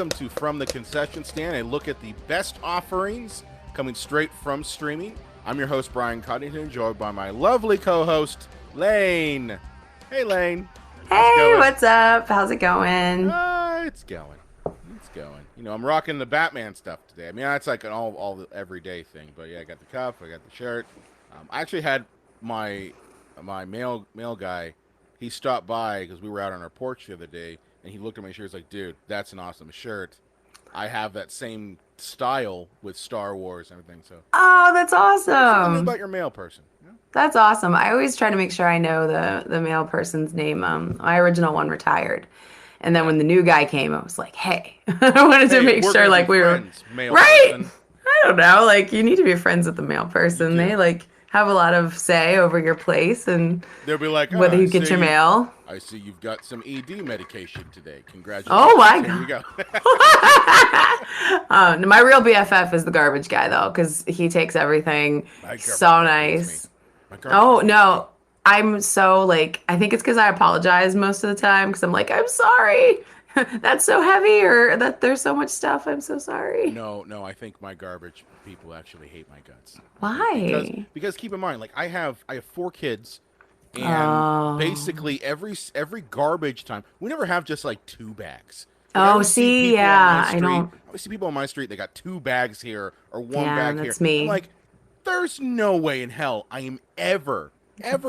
welcome to From the Concession Stand, a look at the best offerings coming straight from streaming. I'm your host, Brian Coddington, joined by my lovely co-host, Lane. Hey, Lane. Hey, what's up? How's it going? It's going. It's going. You know, I'm rocking the Batman stuff today. I mean, that's like an all the everyday thing. But yeah, I got the cuff, I got the shirt. I actually had my mail guy. He stopped by because we were out on our porch the other day, and he looked at my shirt. He's like, "Dude, that's an awesome shirt. I have that same style with Star Wars and everything." So, Oh, that's something new awesome. about your mail person. Yeah? That's awesome. I always try to make sure I know the male person's name. My original one retired. And then Yeah. when the new guy came, I was like, hey, I wanted to Hey, make we're sure gonna be like we were friends, mail right. person. I don't know. Like you need to be friends with the male You person. They do. like have a lot of say over your place and They'll be like, whether you get your mail. I see you've got some ED medication today. Oh Congratulations. my Here you God. go." My real BFF is the garbage guy though, because he takes everything My garbage so guy hates me. nice. My garbage Oh guy hates me. no, I'm so like I think it's because I apologize most of the time because I'm like I'm sorry, that's so heavy or that there's so much stuff. I'm so sorry. No, I think my garbage people actually hate my guts. I think because Why? because keep in mind, like I have 4 kids, and Oh, basically every garbage time we never have just like 2 bags. Like I oh, always see see, people on my yeah, I street. don't. I always see people on my street. They got 2 bags here or one Yeah, bag here. that's I'm me. like, there's no way in hell I am ever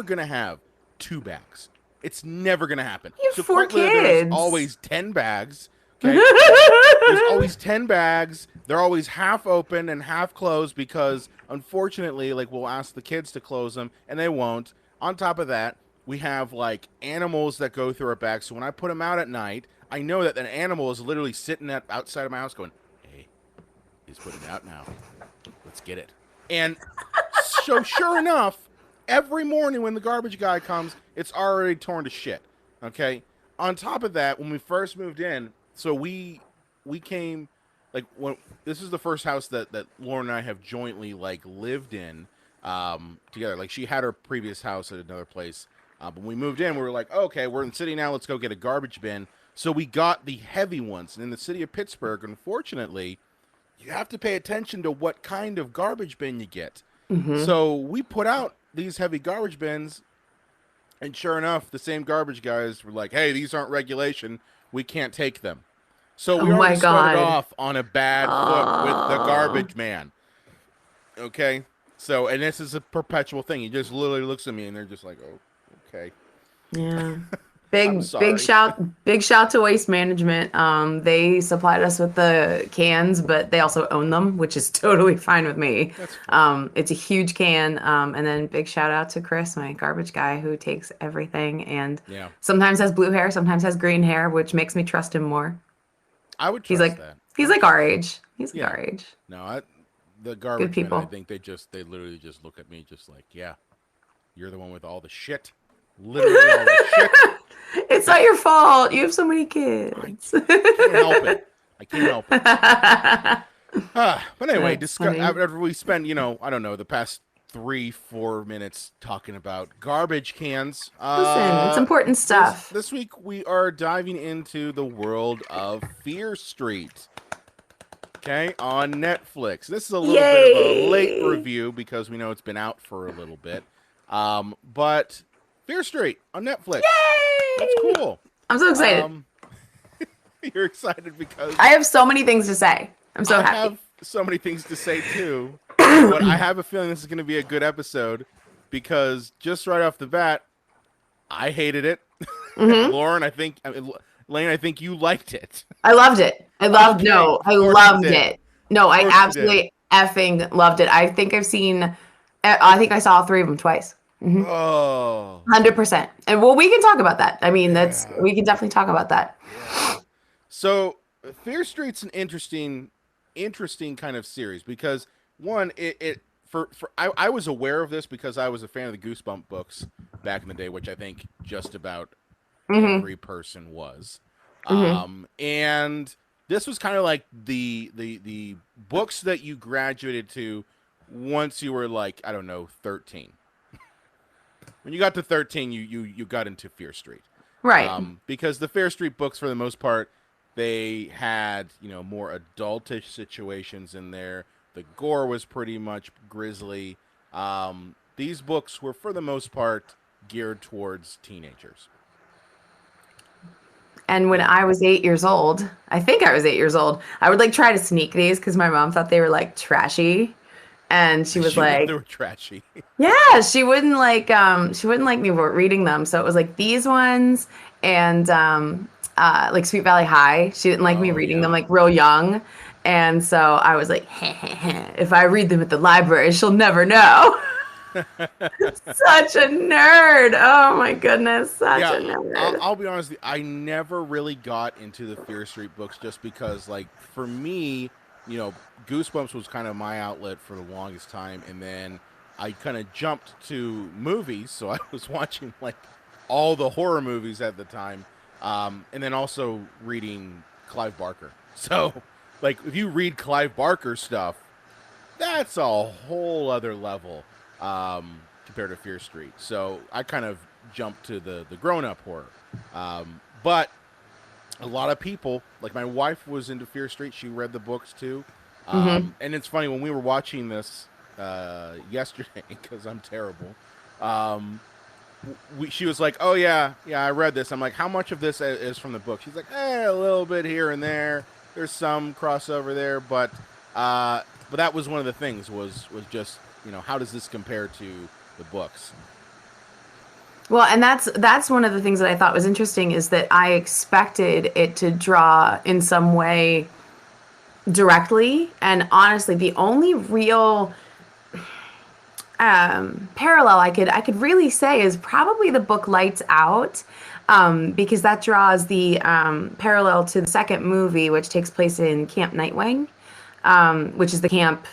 gonna have 2 bags. It's never gonna happen. You have So four quite literally, there's kids. always 10 bags. Okay, there's always 10 bags. They're always half open and half closed because, unfortunately, like we'll ask the kids to close them and they won't. On top of that, we have like animals that go through our bags. So when I put them out at night, I know that an animal is literally sitting outside of my house going, "Hey, he's putting it out now. Let's get it." And so, sure enough, every morning when the garbage guy comes, it's already torn to shit. Okay. On top of that, when we first moved in, so we came like when this is the first house that Lauren and I have jointly like lived in together. Like she had her previous house at another place, but when we moved in, we were like, oh, okay, we're in the city now. Let's go get a garbage bin. So we got the heavy ones, and in the city of Pittsburgh, unfortunately, you have to pay attention to what kind of garbage bin you get. Hmm. So we put out these heavy garbage bins, and sure enough, the same garbage guys were like, "Hey, these aren't regulation. We can't take them." So Oh we already my started God. off on a bad foot with the Oh, garbage man. Okay, so and this is a perpetual thing. He just literally looks at me, and they're just like, "Oh, okay, yeah. I'm Big sorry." shout to Waste Management. They supplied us with the cans, but they also own them, which is totally fine with me. That's fair. It's a huge can. And then big shout out to Chris, my garbage guy, who takes everything and Yeah, sometimes has blue hair, sometimes has green hair, which makes me trust him more. I would He's trust like that. I he's would like our trust that. age. He's like Yeah. our age. No, the Good garbage men. I people. think they literally just look at me just like, "Yeah, you're the one with all the shit. Literally all the shit." It's not your fault. You have so many I kids. can't help it. I can't help it. But anyway, That's funny. after we spend, I don't know, the past 3-4 minutes talking about garbage cans. Listen, it's important This stuff. this week we are diving into the world of Fear Street. Okay, on Netflix. This is a little bit of a late Yay! review because we know it's been out for a little bit. But Fear Street on Netflix. That's Yay! cool. I'm so excited. Um, you're excited because I have so many things to say. I'm so I happy. have so many things to say too, but I have a feeling this is going to be a good episode because just right off the bat, I hated it. Hmm. Lauren, Lane, I think you liked it. I loved it. I loved, Okay, no, of I course you loved did. it. No, Of I course you did. absolutely effing loved it. I think I've seen, I think I saw all three of them twice. Hmm. Oh, 100%. And well, we can talk about that. I mean, yeah, we can definitely talk about that. yeah. So Fear Street's an interesting kind of series because one, it for I was aware of this because I was a fan of the Goosebump books back in the day, which I think just about Hmm. every person was. Hmm. And this was kind of like the books that you graduated to once you were like, I don't know, 13. When you got to 13, you got into Fear Street. Right. Because the Fear Street books, for the most part, They had, more adultish situations in there. The gore was pretty much grisly. These books were, for the most part, geared towards teenagers. And when Yeah. I was 8 years old, I think I was 8 years old, I would like try to sneak these because my mom thought they were like trashy. And she was She thought like, they were trashy. yeah, she wouldn't like me reading them. So it was like these ones and like Sweet Valley High. She didn't like me Oh, reading them yeah. like real young. And so I was like, if I read them at the library, she'll never know. Such a nerd. Oh my goodness, such a Yeah, I'll, nerd. I'll be honest. I never really got into the Fear Street books just because, like, for me, you know, Goosebumps was kind of my outlet for the longest time, and then I kind of jumped to movies, so I was watching like all the horror movies at the time, and then also reading Clive Barker. So, like, if you read Clive Barker stuff, that's a whole other level compared to Fear Street. So I kind of jumped to the grown up horror. But a lot of people, like my wife, was into Fear Street. She read the books too. Hmm. And it's funny when we were watching this yesterday because I'm terrible. Um, she was like, "Oh yeah, yeah, I read this." I'm like, "How much of this is from the book?" She's like, a little bit here and there. There's some crossover there, but that was one of the things was just how does this compare to the books? Well, and that's one of the things that I thought was interesting is that I expected it to draw in some way directly, and honestly, the only real parallel I could really say is probably the book Lights Out, because that draws the parallel to the second movie, which takes place in Camp Nightwing, which is the camp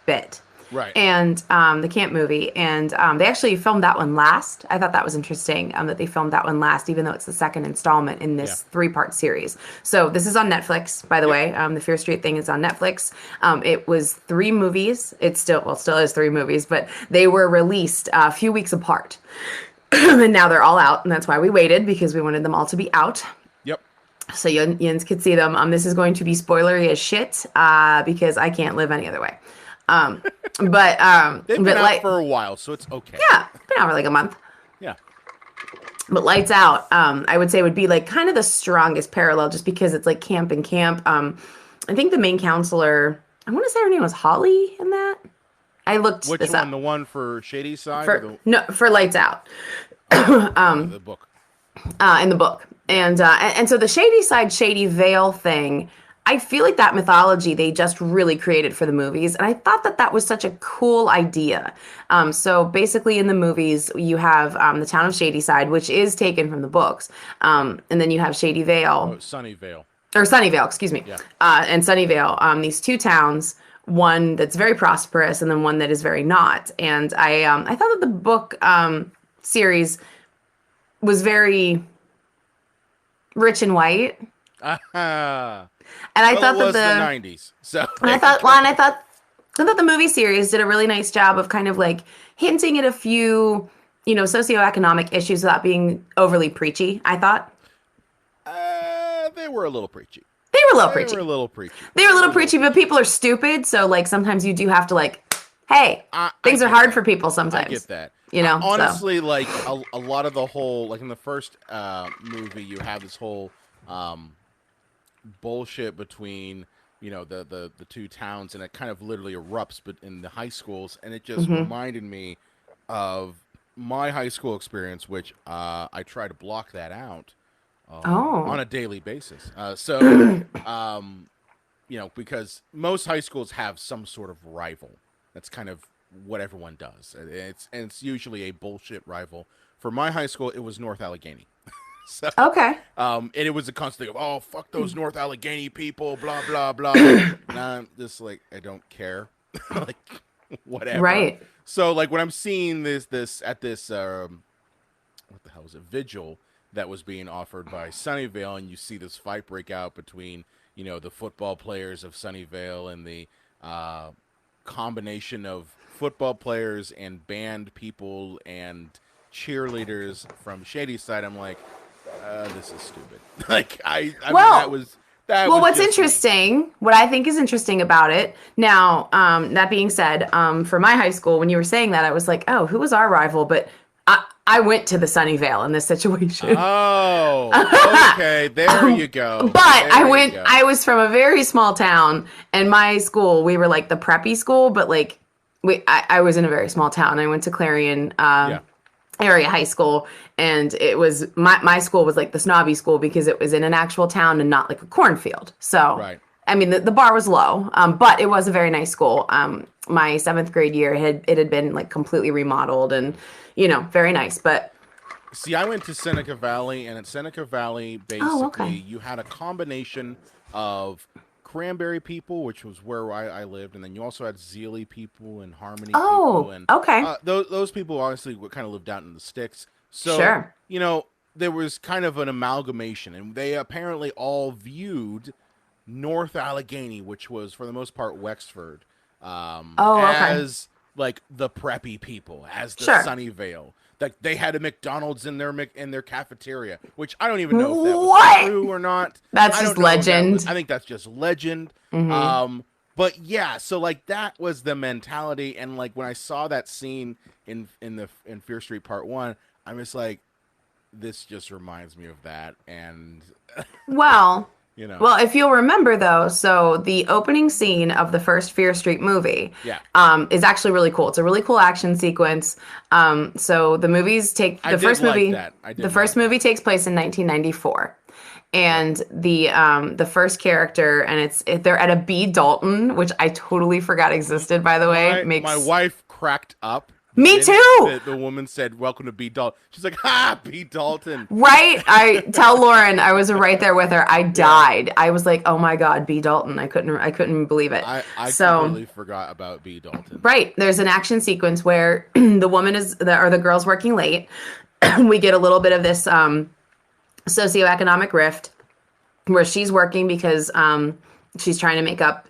bit. Right. And the camp movie, and they actually filmed that one last. I thought that was interesting that they filmed that one last, even though it's the second installment in Yeah. this three-part series. So this is on Netflix, by the Yep. way. The Fear Street thing is on Netflix. It was three movies. It's still is three movies, but they were released a few weeks apart, and now they're all out, and that's why we waited because we wanted them all to be out Yep. so Jens could see them. This is going to be spoilery as shit because I can't live any other way. Um, They've been but out like, for a while, so it's okay. yeah, been out for like a month. Yeah. But Lights Out, I would say would be like kind of the strongest parallel, just because it's like camp and camp. I think the main counselor, I want to say her name was Holly in that. I looked Which this one? up The one for Shady Side or for no for Lights Out. the book? In the book. And so the Shady Side, Shady Vale thing, I feel like that mythology they just really created for the movies, and I thought that that was such a cool idea. So basically, in the movies, you have the town of Shadyside, which is taken from the books, and then you have Shady Vale Oh, Sunnyvale. or Sunnyvale, excuse me, Yeah. and Sunnyvale. These two towns, one that's very prosperous, and then one that is very not. And I thought that the book series was very rich and white. Ah. And I Well, thought it that was the the '90s, so and I thought well, and I thought the movie series did a really nice job of kind of like hinting at a few, socioeconomic issues without being overly preachy. I thought they were a little preachy. they were a little They preachy. were a little preachy. They were a little preachy, but people are stupid, so like sometimes you do have to like, hey, I things are get hard that. for people I get sometimes. that. So Honestly, like a lot of the whole, like in the first movie, you have this whole bullshit between the two towns, and it kind of literally erupts, but in the high schools, and it just hmm. reminded me of my high school experience, which I try to block that out on Oh, a daily basis. Because most high schools have some sort of rival. That's kind of what everyone does. And it's usually a bullshit rival. For my high school, it was North Allegheny. So, okay. and it was a constant thing of, oh, fuck those North Allegheny people, blah blah blah. And I'm just like, I don't care, like whatever. Right. So like when I'm seeing this at this what the hell was it, vigil that was being offered by Sunnyvale, and you see this fight break out between the football players of Sunnyvale and the combination of football players and band people and cheerleaders from Shady Side. I'm like, this is stupid. Like I mean, Well, That Well, was what's just me. interesting, what I think is interesting about it now, that being said, for my high school, when you were saying that, I was like, oh, who was our rival? But I went to the Sunnyvale in this situation. Oh, okay. There you go. But There you go. I was from a very small town, and my school, we were like the preppy school, but like, I was in a very small town. I went to Clarion, Yeah. area high school, and it was my school was like the snobby school because it was in an actual town and not like a cornfield. So Right. I mean the bar was low, but it was a very nice school. My seventh grade year it had been like completely remodeled and very nice. But See, I went to Seneca Valley, and at Seneca Valley, oh, basically, okay. you had a combination of Cranberry people, which was where I lived, and then you also had Zealy people and Harmony people, Oh, and okay. those people honestly would kind of lived out in the sticks. So, Sure. there was kind of an amalgamation, and they apparently all viewed North Allegheny, which was for the most part Wexford, Oh, okay. as like the preppy people, as the Sure. Sunnyvale. Like they had a McDonald's in their cafeteria, which I don't even know if that was What? true or not. That's I just don't know if that was. legend. I think that's just legend. Hmm. But yeah, so like that was the mentality, and like when I saw that scene in Fear Street Part One, I'm just like, this just reminds me of that, and Well, you know, well, if you'll remember though, so the opening scene of the first Fear Street movie, yeah, is actually really cool. It's a really cool action sequence. So I the did first like movie, that. I the did like first movie that. takes place in 1994. Yep. And the first character, and they're at a B. Dalton, which I totally forgot existed, by the way. My Makes wife cracked up the me minute too. the woman said "Welcome to B Dalton." She's like, "Ha, B Dalton." Right? I tell Lauren I was right there with her. I Yeah, died. I was like, "Oh my God, B. Dalton." I couldn't believe it. I So, completely forgot about B Dalton. right, there's an action sequence where the girl's working late. We get a little bit of this socioeconomic rift where she's working because she's trying to make up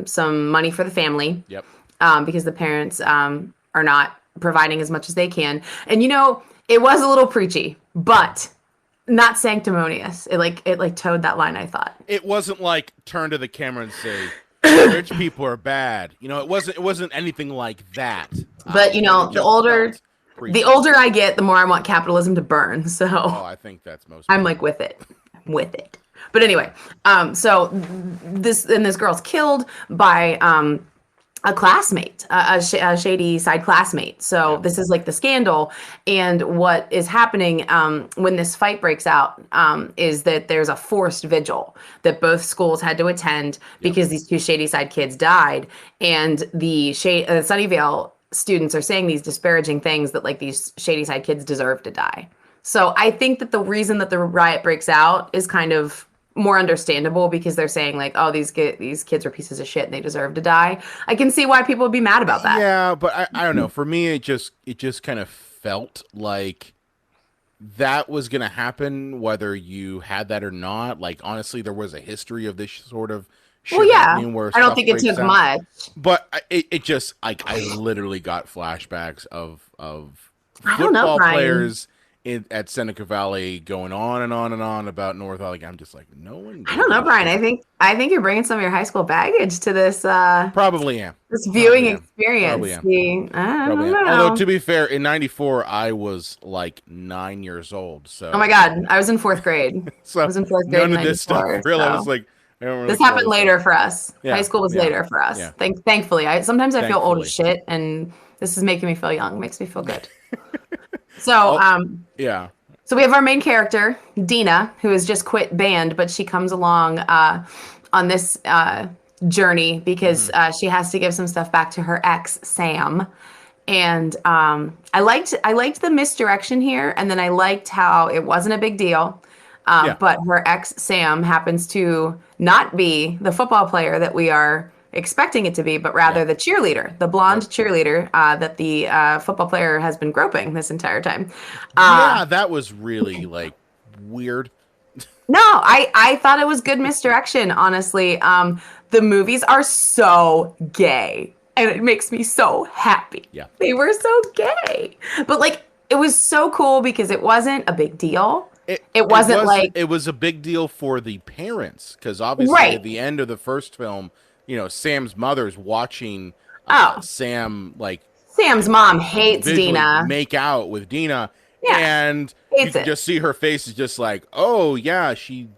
some money for the family, Yep. because the parents are not providing as much as they can. And it was a little preachy, but not sanctimonious. It like towed that line, I thought. It wasn't like turn to the camera and say rich people are bad. It wasn't anything like that. But But it the just older felt the preachy. older I get, the more I want capitalism to burn. Oh, So I think that's most I'm like people. with it. I'm with it. But anyway, so this girl's killed by a classmate, a shady side classmate. So Yeah. this is like the scandal. And what is happening when this fight breaks out is that there's a forced vigil that both schools had to attend Yep. because these two shady side kids died. And the Sunnyvale students are saying these disparaging things that like these shady side kids deserve to die. So I think that the reason that the riot breaks out is kind of more understandable because they're saying like, oh, these kids are pieces of shit and they deserve to die. I can see why people would be mad about that. Yeah, but I don't know. For me, it just kind of felt like that was going to happen whether you had that or not. Like honestly, there was a history of this sort of Well, shit yeah, happening where I don't stuff think it breaks took out. much, But it just like I literally got flashbacks of I don't know, football Brian. players at Seneca Valley going on and on and on about North Allegheny. I'm just like, no one I don't gives know, a Brian. I shit. think I think you're bringing some of your hugh school baggage to Probably am. this viewing Probably am. Probably experience. am. I Probably don't am. Although know. to be fair, in '94 I was like 9 years old, Oh my so God, I was in fourth grade. I so was in fourth grade none in of this stuff '94. real. I was So like, I don't really this feel happened this stuff. later for us. High Yeah, school was yeah, later for us. yeah. Thankfully, I sometimes I feel old as Thankfully. shit, and this is making me feel young. It makes me feel good. So, Oh, yeah. so we have our main character, Dina, who has just quit band, but she comes along on this journey because Hmm. she has to give some stuff back to her ex, Sam. And I liked the misdirection here, and then I liked how it wasn't a big deal. Yeah. But her ex, Sam, happens to not be the football player that we are expecting it to be, but rather Yep. the cheerleader, the blonde Yep. cheerleader that the football player has been groping this entire time. Yeah, that was really like weird. No, I thought it was good misdirection, honestly. The movies are so gay, and it makes me so happy. Yeah. They were so gay. But like it was so cool because it wasn't a big deal. It wasn't like it was a big deal for the parents because obviously right. at the end of the first film, Sam's mother's watching Oh, Sam like Sam's mom hates visually Dina. make out with Dina, Yeah, and you hates can it. just see her face is just like, oh yeah, she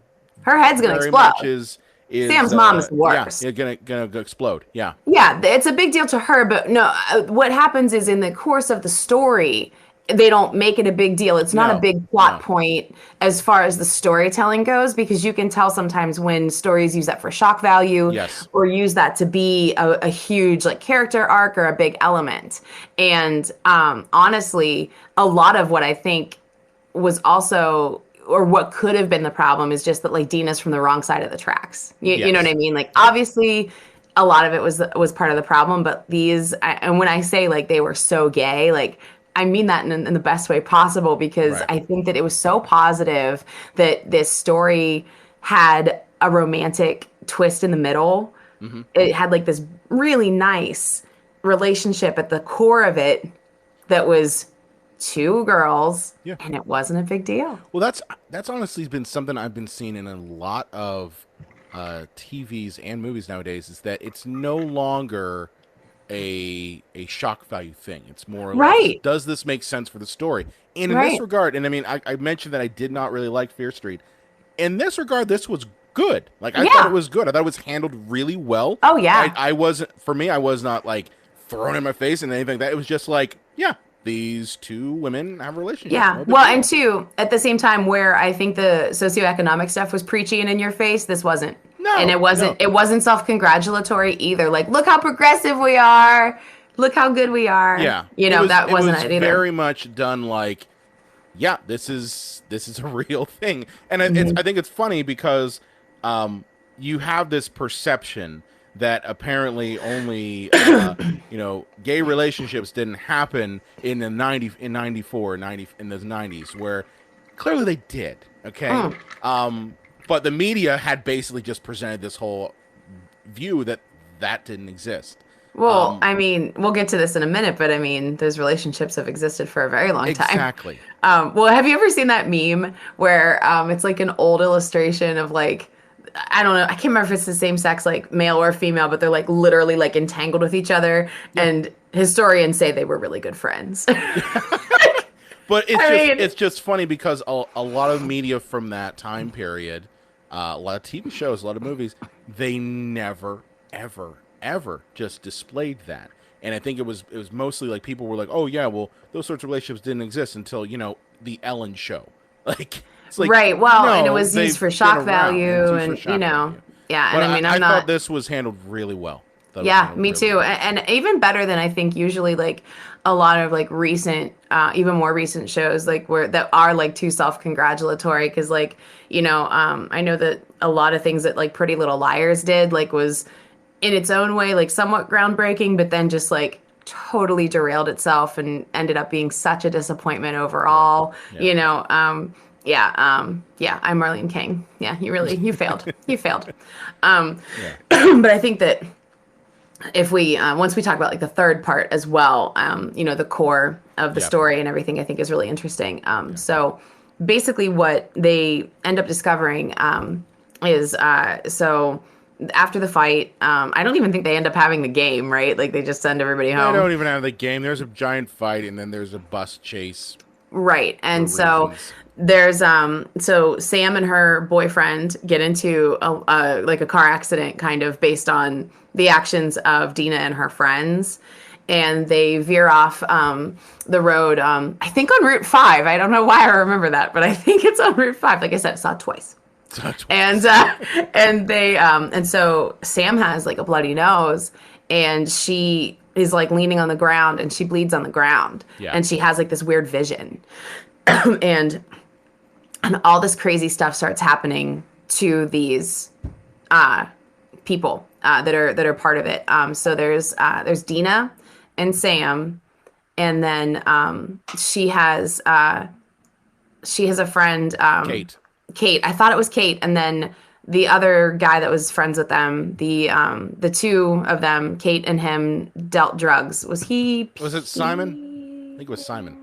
Her head's gonna very much explode. is Sam's mom is the yeah, worst. gonna go explode. Yeah, Yeah, it's a big deal to her, but no, what happens is in the course of the story, they don't make it a big deal. It's not a no, big plot no, point as far as the storytelling goes, because you can tell sometimes when stories use that for shock value yes, or use that to be a huge like character arc or a big element. And honestly, a lot of what I think was also or what could have been the problem is just that like Dina's from the wrong side of the tracks. You know what I yes, mean? Like yeah, obviously a lot of it was part of the problem, but and when I say like they were so gay, like I mean that in the best way possible because right, I think that it was so positive that this story had a romantic twist in the middle. hmm It had like this really nice relationship at the core of it that was two girls yeah. and it wasn't a big deal. Well, that's honestly been something I've been seeing in a lot of TVs and movies nowadays. Is that it's no longer a shock value thing. It's more or less, Right. does this make sense for the story? And in this Right. regard, and I mean, I mentioned that I did not really like Fear Street. In this regard, this was good. Like I thought it Yeah. was good. I thought it was handled really well. Oh yeah. I wasn't for me. I was not like thrown in my face and anything like that. It was just like, yeah, these two women have a relationship. Yeah. No big Well, deal. and two, at the same time where I think the socioeconomic stuff was preachy and in your face, this wasn't. And No, no. it wasn't self-congratulatory either. Like, look how progressive we are. Look how good we are. Yeah, That it wasn't was it either. very much done like, yeah, this is a real thing, and Mhm. I think it's funny because you have this perception that apparently only gay relationships didn't happen in the 94 90 in the 90s where clearly they did. Okay, Mm. but the media had basically just presented this whole view that didn't exist. Well, Um, I mean, we'll get to this in a minute, but I mean, those relationships have existed for a very long time. exactly. Well, have you ever seen that meme where it's like an old illustration of like, I don't know, I can't remember if it's the same sex, like male or female, but they're like literally like entangled with each other, Yeah. and historians say they were really good friends. But I mean, it's just funny because a lot of media from that time period, a lot of TV shows, a lot of movies, they never ever ever just displayed that. And I think it was mostly like people were like, "Oh yeah, well those sorts of relationships didn't exist until, the Ellen show." Like it's like right. Well, and it no, was used they've for been shock around and it's value, used for and shock value. yeah. And But I mean, I I'm thought not. this was handled really well. Thought it was Yeah, handled me really too. well. And even better than I think usually like a lot of like recent, even more recent shows like where that are like too self-congratulatory because like, I know that a lot of things that like Pretty Little Liars did like was in its own way like somewhat groundbreaking, but then just like totally derailed itself and ended up being such a disappointment Yeah. overall. Yeah. Yeah, I'm Marlene King. Yeah, you failed. You failed. Yeah. But I think that if we once we talk about like the third part as well, the core of the Yeah. story and everything, I think is really interesting. So basically, what they end up discovering is so after the fight, I don't even think they end up having the game, right? Like they just send everybody They home. don't even have the game. There's a giant fight and then there's a bus chase Right. for And so reasons. there's so Sam and her boyfriend get into like a car accident kind of based on the actions of Dina and her friends. And they veer off the road, I think on Route 5. I don't know why I remember that, but I think it's on Route 5. Like I said, I saw it twice. And and so Sam has like a bloody nose and she is like leaning on the ground and she bleeds on the ground Yeah. and she has like this weird vision and all this crazy stuff starts happening to these people that are part of it. So there's Dina and Sam, and then she has a friend, Kate. Kate. I thought it was Kate, and then the other guy that was friends with them, the two of them, Kate and him, dealt drugs. Was he? Was it Simon? I think it was Simon.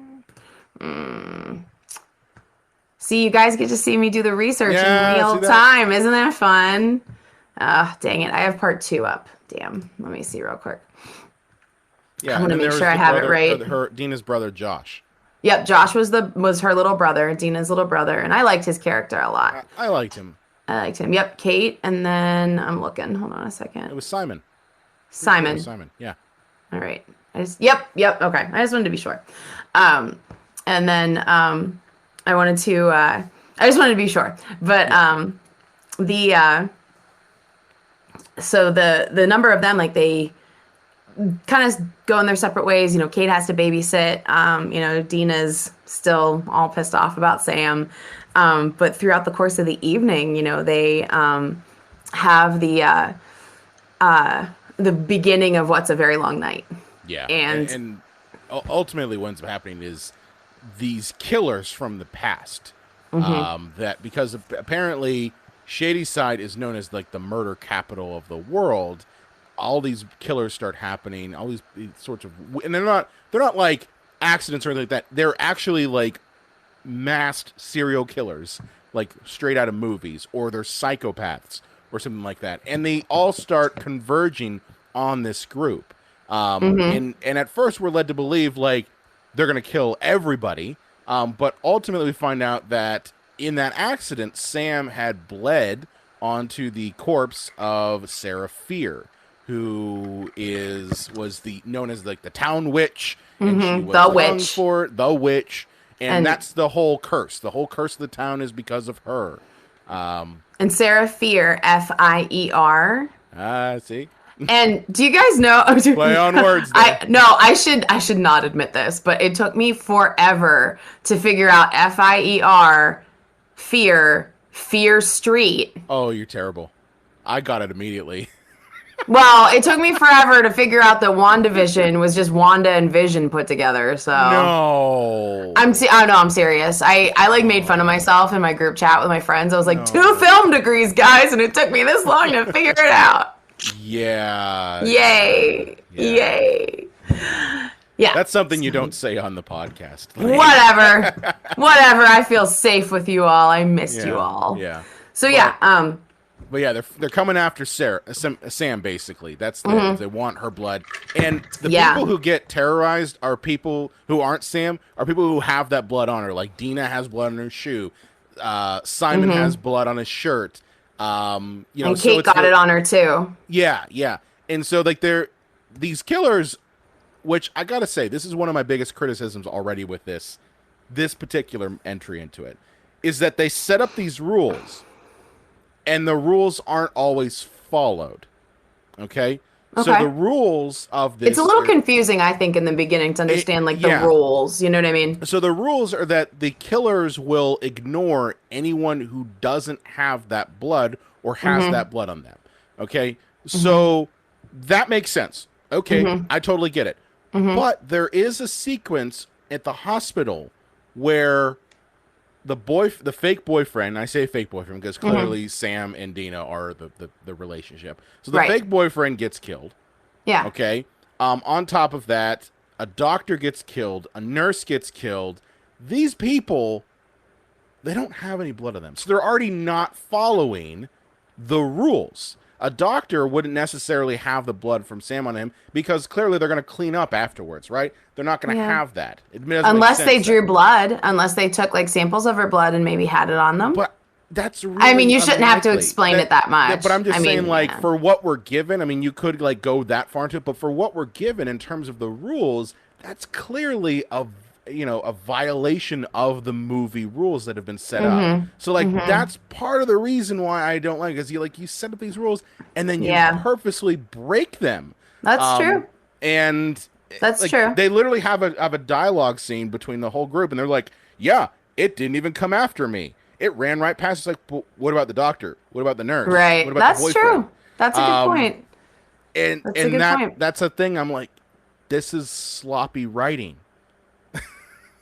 See, you guys get to see me do the research Yeah, in see real that? time. Isn't that fun? Ah, dang it. I have part 2 up. Damn. Let me see real quick. Yeah, I'm and gonna then make there was sure I the have it brother, right. her Dina's brother Josh. Yep, Josh was her little brother, Dina's little brother, and I liked his character a lot. I liked him. I liked him. Yep, Kate, and then I'm looking. Hold on a It second. was Simon. Pretty sure it was Simon. Simon. Yeah. All right. Yep. Okay. I just wanted to be sure. Um, and then I just wanted to be sure. But the so the number of them, like, they kind of go in their separate ways. You know, Kate has to babysit. You know, Dina's still all pissed off about Sam. But throughout the course of the evening, you know, they have the beginning of what's a very long night. Yeah. And Ultimately, what ends up happening is these killers from the past. That because apparently Shadyside is known as like the murder capital of the world. All these killers start happening. All these sorts of, and they're not like accidents or anything like that. They're actually like masked serial killers, like straight out of movies, or they're psychopaths or something like that. And they all start converging on this group. And at first we're led to believe like they're going to kill everybody. But ultimately we find out that in that accident, Sam had bled onto the corpse of Sarah Fear, who was known as like the town witch, and she was The hung witch. for the witch. And And- that's the whole curse. The whole curse of the town is because of her. And Sarah Fear, Fier. See? And do you guys know? Play on words there. I should not admit this, but it took me forever to figure out Fier, Fear Street. Oh, you're terrible. I got it immediately. Well, it took me forever to figure out that WandaVision was just Wanda and Vision put together. So No. I'm serious. I like made fun of myself in my group chat with my friends. I was like, 2 film degrees, guys, and it took me this long to figure it out. Yeah. Yay. Yeah. Yay. Yeah. That's something you don't say on the podcast. Whatever. Whatever. I feel safe with you all. I missed you all. Yeah. So yeah, But yeah, they're coming after Sam basically. That's they want her blood. And the Yeah. people who get terrorized are people who aren't Sam, are people who have that blood on her. Like Dina has blood on her shoe. Simon has blood on his shirt. You know, and so Kate it's got it on her too. Yeah. And so like these killers, which I gotta say, this is one of my biggest criticisms already with this particular entry into it, is that they set up these rules and the rules aren't always followed. Okay? So Okay. the rules of this It's a little are- confusing, I think, in the beginning to understand like the yeah. rules. You know what I mean? So the rules are that the killers will ignore anyone who doesn't have that blood or has that blood on them. Okay? So that makes sense. Okay, I totally get it. But there is a sequence at the hospital where the fake boyfriend, I say fake boyfriend because clearly Sam and Dina are the relationship. So the Right. fake boyfriend gets killed. Yeah. Okay. On top of that, a doctor gets killed, a nurse gets killed. These people, they don't have any blood on them. So they're already not following the rules. A doctor wouldn't necessarily have the blood from Sam on him because clearly they're going to clean up afterwards, right? They're not going to Yeah. have that. It doesn't make Unless they sense drew then. blood, unless they took like samples of her blood and maybe had it on them. But that's really I mean, you shouldn't have to unlikely. explain it that much. Yeah, but I'm just I mean, saying, like, yeah. for what we're given, I mean, you could like go that far into it, but for what we're given in terms of the rules, that's clearly a violation of the movie rules that have been set up. So like that's part of the reason why I don't like it, is you set up these rules and then you Yeah. purposely break them. That's true. And That's like, true. They literally have a dialogue scene between the whole group, and they're like, "Yeah, it didn't even come after me. It ran right past." It's like, but what about the doctor? What about the nurse? Right. What about the That's boyfriend? true. That's a good point. And That's a good point. that's a thing. I'm like, this is sloppy writing.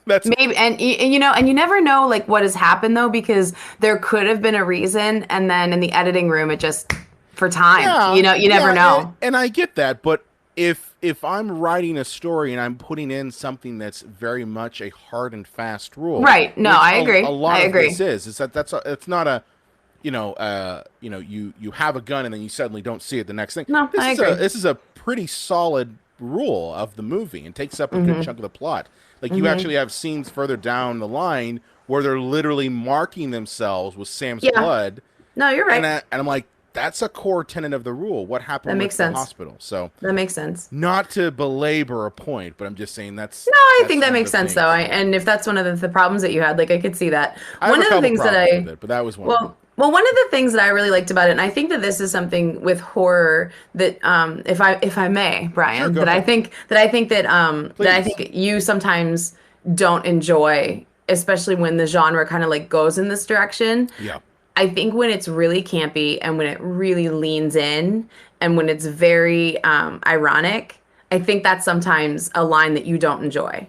That's Maybe, and you know, and you never know like what has happened though, because there could have been a reason, and then in the editing room, it just for time. You know, you never know. And I get that, but if I'm writing a story and I'm putting in something that's very much a hard and fast rule, Right. No, which I a agree. I lot of this agree. is that it's not a you have a gun and then you suddenly don't see it the next thing. No, I agree. This is a pretty solid rule of the movie and takes up a good Mm-hmm. chunk of the plot. Like you Mm-hmm. actually have scenes further down the line where they're literally marking themselves with Sam's Yeah. blood, No, you're right. and I'm like, that's a core tenet of the rule. What That happened makes with the sense. hospital? So That makes sense. not to belabor a point, but I'm just saying No, I that's think that one of makes the sense though. things. And if that's one of the problems that you had, like I could see that. I have One a of the couple things that problems with I it, but that was one of them. well, one of the things that I really liked about it, and I think that this is something with horror that, if I may, Sure, Brian, go ahead, that I please. think you sometimes don't enjoy, especially when the genre kind of like goes in this direction. Yeah, I think when it's really campy and when it really leans in and when it's very ironic, I think that's sometimes a line that you don't enjoy.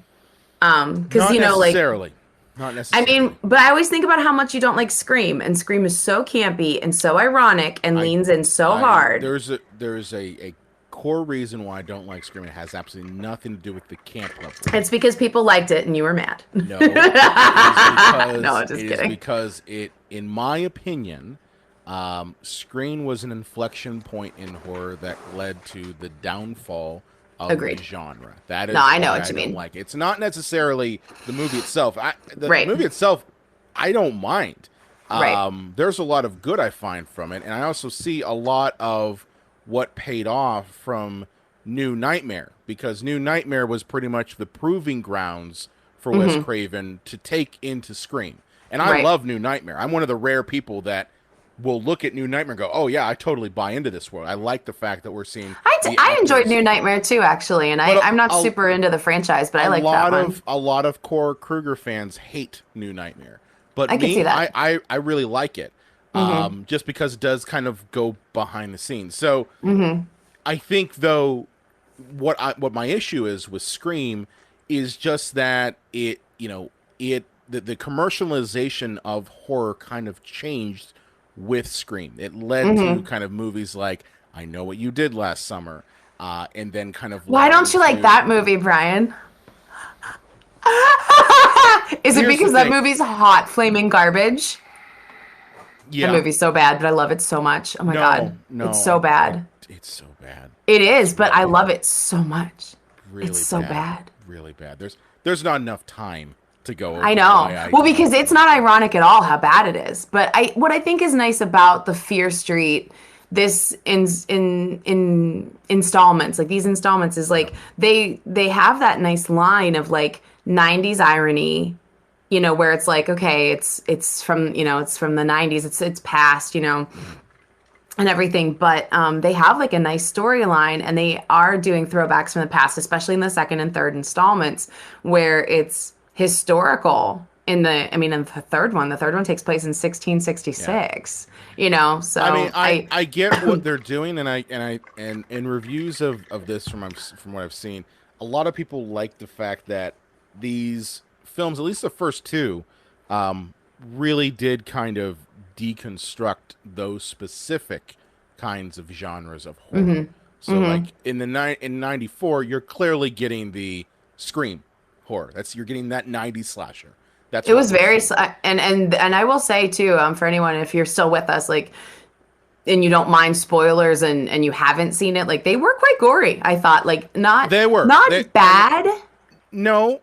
Because not like necessarily, not I mean, necessarily. but I always think about how much you don't like Scream, and Scream is so campy and so ironic and I leans in so I hard. there's a core reason why I don't like Scream. It has absolutely nothing to do with the camp level. It's because people liked it and you were mad. No, No, just it is kidding. because it, in my opinion, Scream was an inflection point in horror that led to the downfall of the Agreed. genre. That No, is I know why what I you don't mean. like it. It's not necessarily the movie itself. The Right. movie itself, I don't mind. Right. There's a lot of good I find from it, and I also see a lot of what paid off from New Nightmare, because New Nightmare was pretty much the proving grounds for Wes Hmm. Craven to take into Scream. And I Right. love New Nightmare. I'm one of the rare people that will look at New Nightmare and go, "Oh yeah, I totally buy into this world." I like the fact that we're seeing the I enjoyed actors, New Nightmare too, actually, and but I'm not super into the franchise, but I like that one. a lot of core Krueger fans hate New Nightmare, but I could see me, that. I really like it, Hmm. just because it does kind of go behind the scenes. So Hmm. I think though, what my issue is with Scream is just that the commercialization of horror kind of changed with Scream. It led to Hmm. kind of movies like I Know What You Did Last Summer, and then kind of Why led don't you like into that movie, Brian? Is it here's the because that thing. movie's hot, flaming garbage? That Yeah. movie's so bad, but I love it so much. Oh my God. It's so bad. It's so bad. It is, It's but I really love bad. it so much. It's Really so bad. bad. Really bad. There's not enough time to go over I know. why I Well, don't because it's not ironic at all how bad it is. But what I think is nice about the Fear Street, this in installments, like these installments, is Yep. like they have that nice line of like 90s irony, where it's like, okay, it's from, it's from the 90s, it's past, and everything, but they have like a nice storyline, and they are doing throwbacks from the past, especially in the second and third installments, where it's historical. In the third one takes place in Yeah. 1666. So I mean, I I get what they're doing, and in reviews of this from what I've seen, a lot of people like the fact that these films, at least the first two, really did kind of deconstruct those specific kinds of genres of horror. So, like in '94, you're clearly getting the Scream horror. You're getting that '90s slasher. That's it what was we're very seeing. and I will say too, for anyone, if you're still with us, like, and you don't mind spoilers, and you haven't seen it, like, they were quite gory. I thought, like, not They were. not bad, No,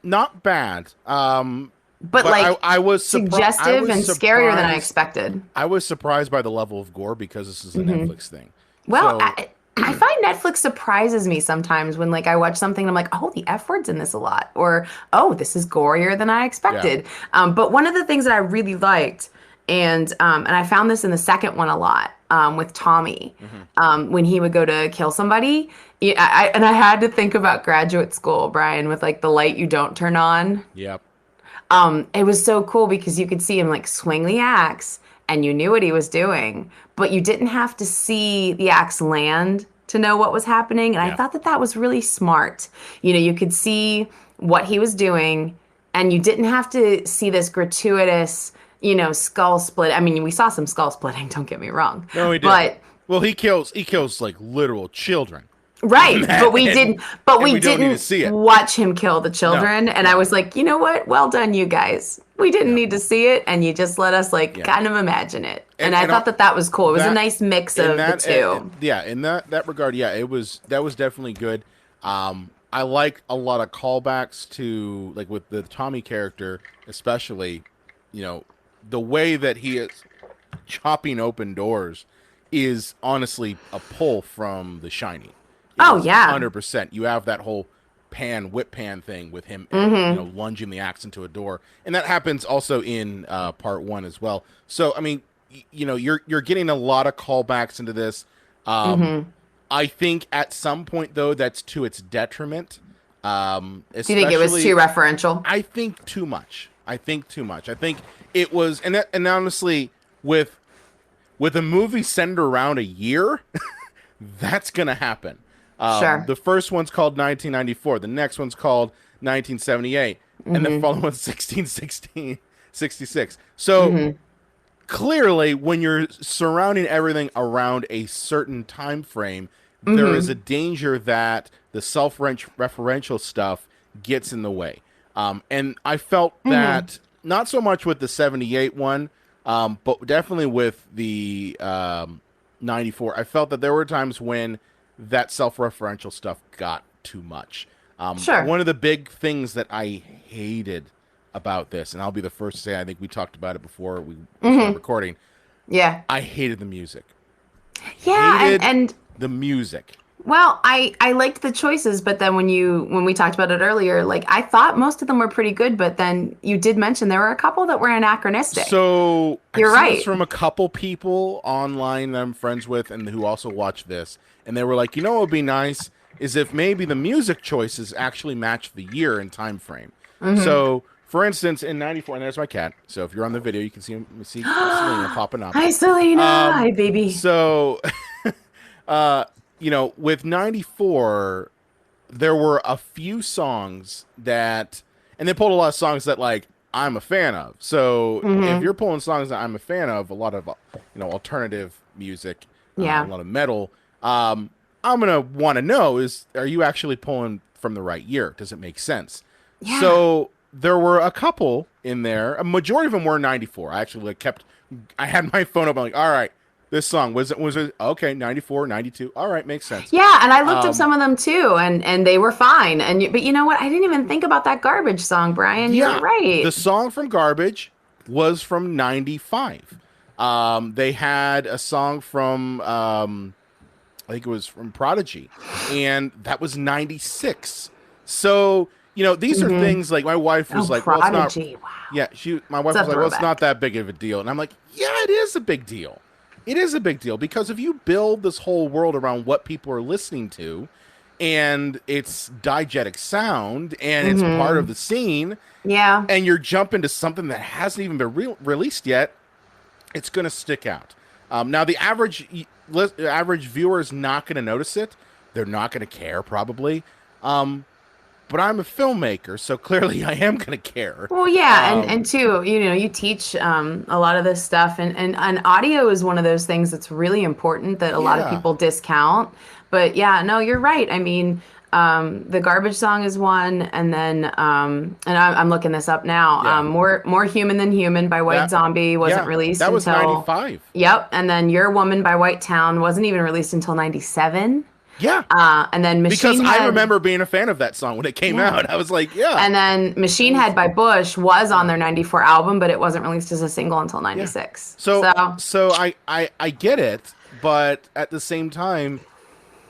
not bad. but But like I was suggestive and scarier than I expected. I was surprised by the level of gore because this is a Netflix thing. Well, So I find Netflix surprises me sometimes when, like, I watch something and I'm like, oh, the F word's in this a lot, or oh, this is gorier than I yeah, expected. But one of the things that I really liked, and I found this in the second one a lot, with Tommy, hmm when he would go to kill somebody. Yeah, and I had to think about Graduate School, Brian, with like the light you don't turn on. yep, It was so cool because you could see him like swing the axe and you knew what he was doing, but you didn't have to see the axe land to know what was happening. And I yeah, thought that that was really smart. You could see what he was doing, and you didn't have to see this gratuitous, skull split. I mean, we saw some skull splitting, don't get me wrong. no, he did. But Well, he kills like literal children. Right, but we didn't. But and we we don't need to didn't see it. watch him kill the No, children, and I no, was like, you know what? Well done, you guys. We didn't yeah, need to see it, and you just let us like yeah. kind of imagine it. And I And thought that that was cool. It was a that nice mix in of the that two. yeah, in that regard, yeah, it was that was definitely good. I like a lot of callbacks to like with the Tommy character, especially, you know, the way that he is chopping open doors is honestly a pull from The Shining. It Oh is yeah. 100%. You have that whole whip pan thing with him, Mm-hmm. lunging the axe into a door, and that happens also in part one as well. So I mean, you're getting a lot of callbacks into this. Um, Mm-hmm. I think at some point though, that's to its detriment. Do you think it was too Especially, referential? I think too much. I think too much. I think it was, and honestly, with with a movie centered around a year, that's gonna happen. Sure. The first one's called 1994. The next one's called 1978, and the Mm-hmm. Mm-hmm. following one's 1666. So Mm-hmm. clearly, when you're surrounding everything around a certain time frame, there is Mm-hmm. a danger that the self-referential stuff gets in the way. And I felt Mm-hmm. that not so much with the 78 one, but definitely with the 94. I felt that there were times when that self-referential stuff got too much. Sure. One of the big things that I hated about this, and I'll be the first to say, I think we talked about it before we started Mm-hmm. recording. Yeah. I hated the music. Yeah, Hated and the music. well, I liked the choices, but then when we talked about it earlier, like I thought most of them were pretty good, but then you did mention there were a couple that were anachronistic. So I've You're seen this right. from a couple people online that I'm friends with and who also watch this, and they were like, what would be nice is if maybe the music choices actually match the year and time frame. Mm-hmm. So, for instance, in '94, and there's my cat. So if you're on the video, you can see Selena popping up. Hi, Selena. Um, Hi, baby. so, uh, with '94, there were a few songs that, and they pulled a lot of songs that like I'm a fan of. So if Mm-hmm. you're pulling songs that I'm a fan of, a lot of alternative music, a Yeah. lot of metal, I'm gonna want to know is are you actually pulling from the right year? Does it make sense? Yeah. So there were a couple in there. A majority of them were '94. I actually I had my phone up. I'm like, all right, this song was it okay? '94, '92. All right, makes sense. Yeah, and I looked up Um, some of them too, and they were fine. But you know what? I didn't even think about that garbage song, Brian. You're Yeah, right. the song from Garbage was from '95. They had a song from I think it was from Prodigy, and that was '96. So these are Mm-hmm. things like my wife Oh, was like, "Well, it's not." Prodigy. Wow. Yeah, my It's wife a was like, "Well, it's not throwback. that big of a deal," and I'm like, "Yeah, it is a big deal. It is a big deal because if you build this whole world around what people are listening to, and it's diegetic sound, and it's part Mm-hmm. of the scene." Yeah. And you're jumping to something that hasn't even been released yet, it's going to stick out. Now, the average viewer is not going to notice it. They're not going to care, probably. But I'm a filmmaker, so clearly I am going to care. Well, yeah, and Um, too, you teach a lot of this stuff, and audio is one of those things that's really important that a lot of yeah, people discount. But yeah, no, you're right. I mean, the garbage song is one, and then and I'm looking this up now. yeah, More Human Than Human by White that, Zombie wasn't yeah, released that was until '95. yep, and then Your Woman by White Town wasn't even released until '97. Yeah, And then because Machine I Head. remember being a fan of that song when it came Yeah. out. I was like, yeah, And then that Machine was, Head by Bush was on yeah, their 94 album, but it wasn't released as a single until yeah. 96. So, So, I get it, but at the same time,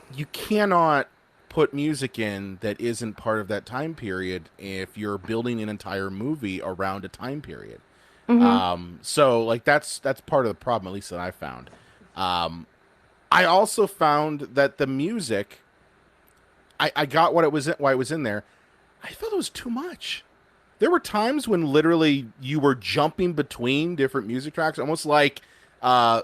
you cannot put music in that isn't part of that time period if you're building an entire movie around a time period. hmm So like that's part of the problem, at least that I found. I also found that the music, I got what it was, why it was in there. I thought it was too much. There were times when literally you were jumping between different music tracks, almost like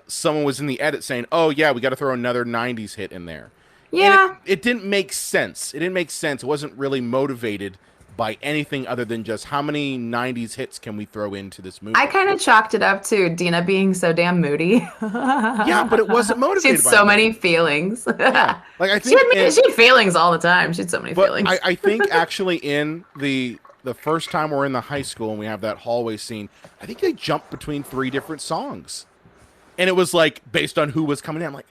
someone was in the edit saying, "Oh yeah, we got to throw another '90s hit in there," and yeah. it didn't make sense. It didn't make sense. It wasn't really motivated by anything other than just how many 90s hits can we throw into this movie. I kind of chalked it up to Dina being so damn moody. Yeah, but it wasn't She motivated had by so mood. many feelings. Yeah. Like I She think she had feelings all the time. She had so many but feelings. I think actually in the first time we're in the high school and we have that hallway scene, I think they jumped between 3 different songs. And it was like based on who was coming in. I'm like,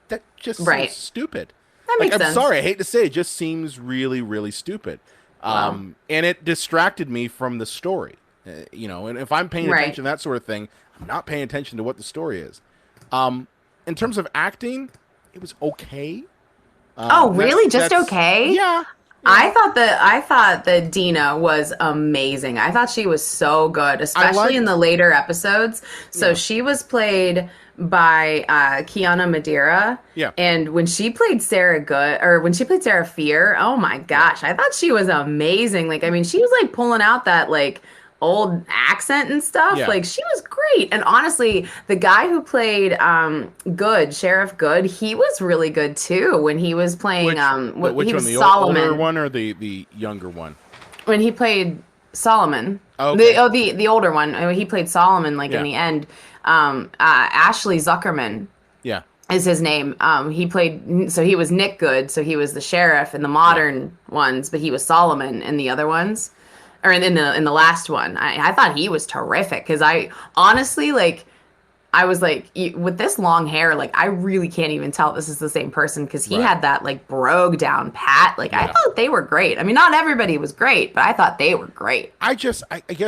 that just Right. seems stupid. That Like, makes I'm sense. sorry, I hate to say it, just seems really, really stupid. Wow. And it distracted me from the story. And if I'm paying Right. attention to that sort of thing, I'm not paying attention to what the story is. In terms of acting, it was okay. Oh, really? Just that's- okay? Yeah. I thought that Dina was amazing. I thought she was so good, especially in the later episodes. So she was played by Kiana Madeira. Yeah. And when she played Sarah Fear, oh my gosh, I thought she was amazing. Like, I mean, she was like pulling out that like old accent and stuff. Yeah. Like, she was great. And honestly, the guy who played Sheriff Good, he was really good too when he was playing Which he one? was The Solomon. older one or the younger one? When he played Solomon. Okay. The older one. He played Solomon like in the end. Ashley Zuckerman Yeah. is his name. He was Nick Good, so he was the sheriff in the modern ones, but he was Solomon in the other ones. Or in the last one. I thought he was terrific because I honestly I was like, with this long hair, like I really can't even tell this is the same person because he had that like brogue down pat. Like I thought they were great. I mean, not everybody was great, but I thought they were great. I guess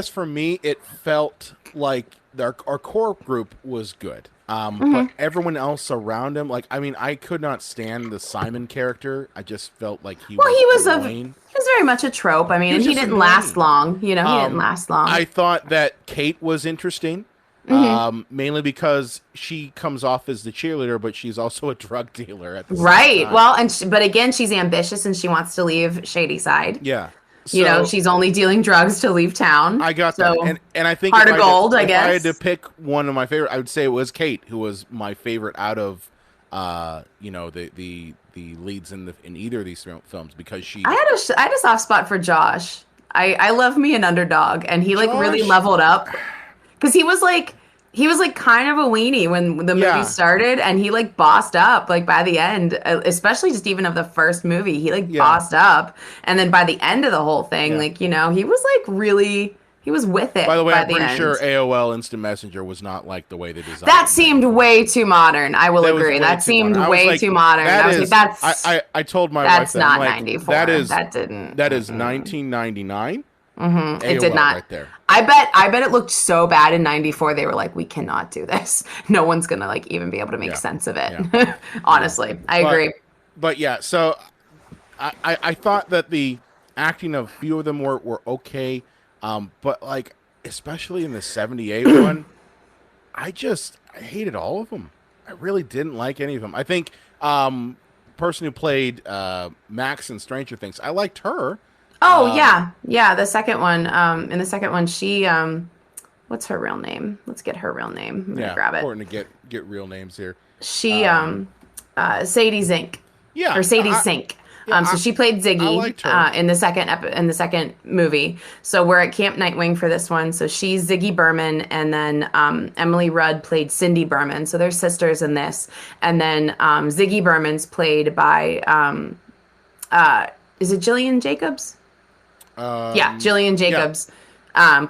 for me, it felt like our core group was good. But everyone else around him, like, I mean, I could not stand the Simon character. I just felt like he was annoying. He was very much a trope. I mean, and he just didn't last annoying. long. You know, he didn't last long. I thought that Kate was interesting, mainly because she comes off as the cheerleader, but she's also a drug dealer at the same Right. time. Well, but again, she's ambitious and she wants to leave Shady Side. Yeah. You know, she's only dealing drugs to leave town. I got so, that, and I think heart if of gold, I if I had guess. to pick one of my favorite, I would say it was Kate, who was my favorite out of, the leads in either of these films because she. I had a soft spot for Josh. I love me an underdog, and he like really Josh? leveled up because he was like kind of a weenie when the movie started, and he like bossed up like by the end, especially just even of the first movie, he like bossed up, and then by the end of the whole thing, like, you know, he was like really. He was with it. By the way, I'm pretty end. sure AOL Instant Messenger was not like the way they designed it. That seemed way too modern. I will agree. That seemed way too modern. I was like, that's. I told my That's wife not I'm like, 94. That is 1999. 1999. It did not. Right there. I bet it looked so bad in 94. They were like, we cannot do this. No one's gonna like even be able to make sense of it. Yeah. Honestly, I agree. But yeah, so I thought that the acting of a few of them were okay. But like, especially in the 78 one, I hated all of them. I really didn't like any of them. I think person who played Max in Stranger Things, I liked her. Oh yeah. The second one. In the second one, she what's her real name? Let's get her real name. I'm gonna grab it. Important to get real names here. She Sadie Zink. Yeah, Or Sadie Sink. So she played Ziggy I liked her. in the second movie. So we're at Camp Nightwing for this one. So she's Ziggy Berman, and then Emily Rudd played Cindy Berman. So they're sisters in this. And then Ziggy Berman's played by is it Jillian Jacobs? Yeah, Jillian Jacobs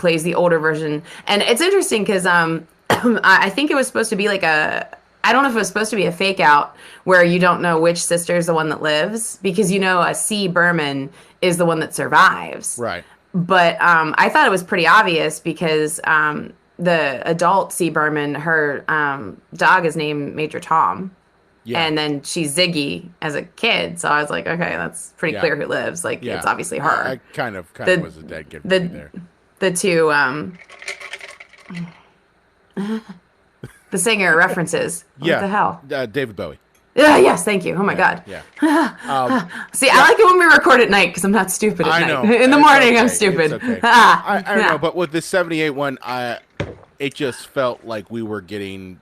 plays the older version. And it's interesting because I think it was supposed to be like I don't know if it was supposed to be a fake out where you don't know which sister is the one that lives, because you know C. Berman is the one that survives. Right. But I thought it was pretty obvious because the adult C. Berman, her dog is named Major Tom. Yeah. And then she's Ziggy as a kid. So I was like, okay, that's pretty clear who lives. Like, it's obviously her. I kind of was a dead giveaway there. The two the singer references. What the hell? David Bowie. Yes, thank you. Oh my God. Yeah. See, I like it when we record at night because I'm not stupid at I night. know. In the It's morning, okay. I'm stupid. It's okay. I don't know, but with the 78 one, it just felt like we were getting,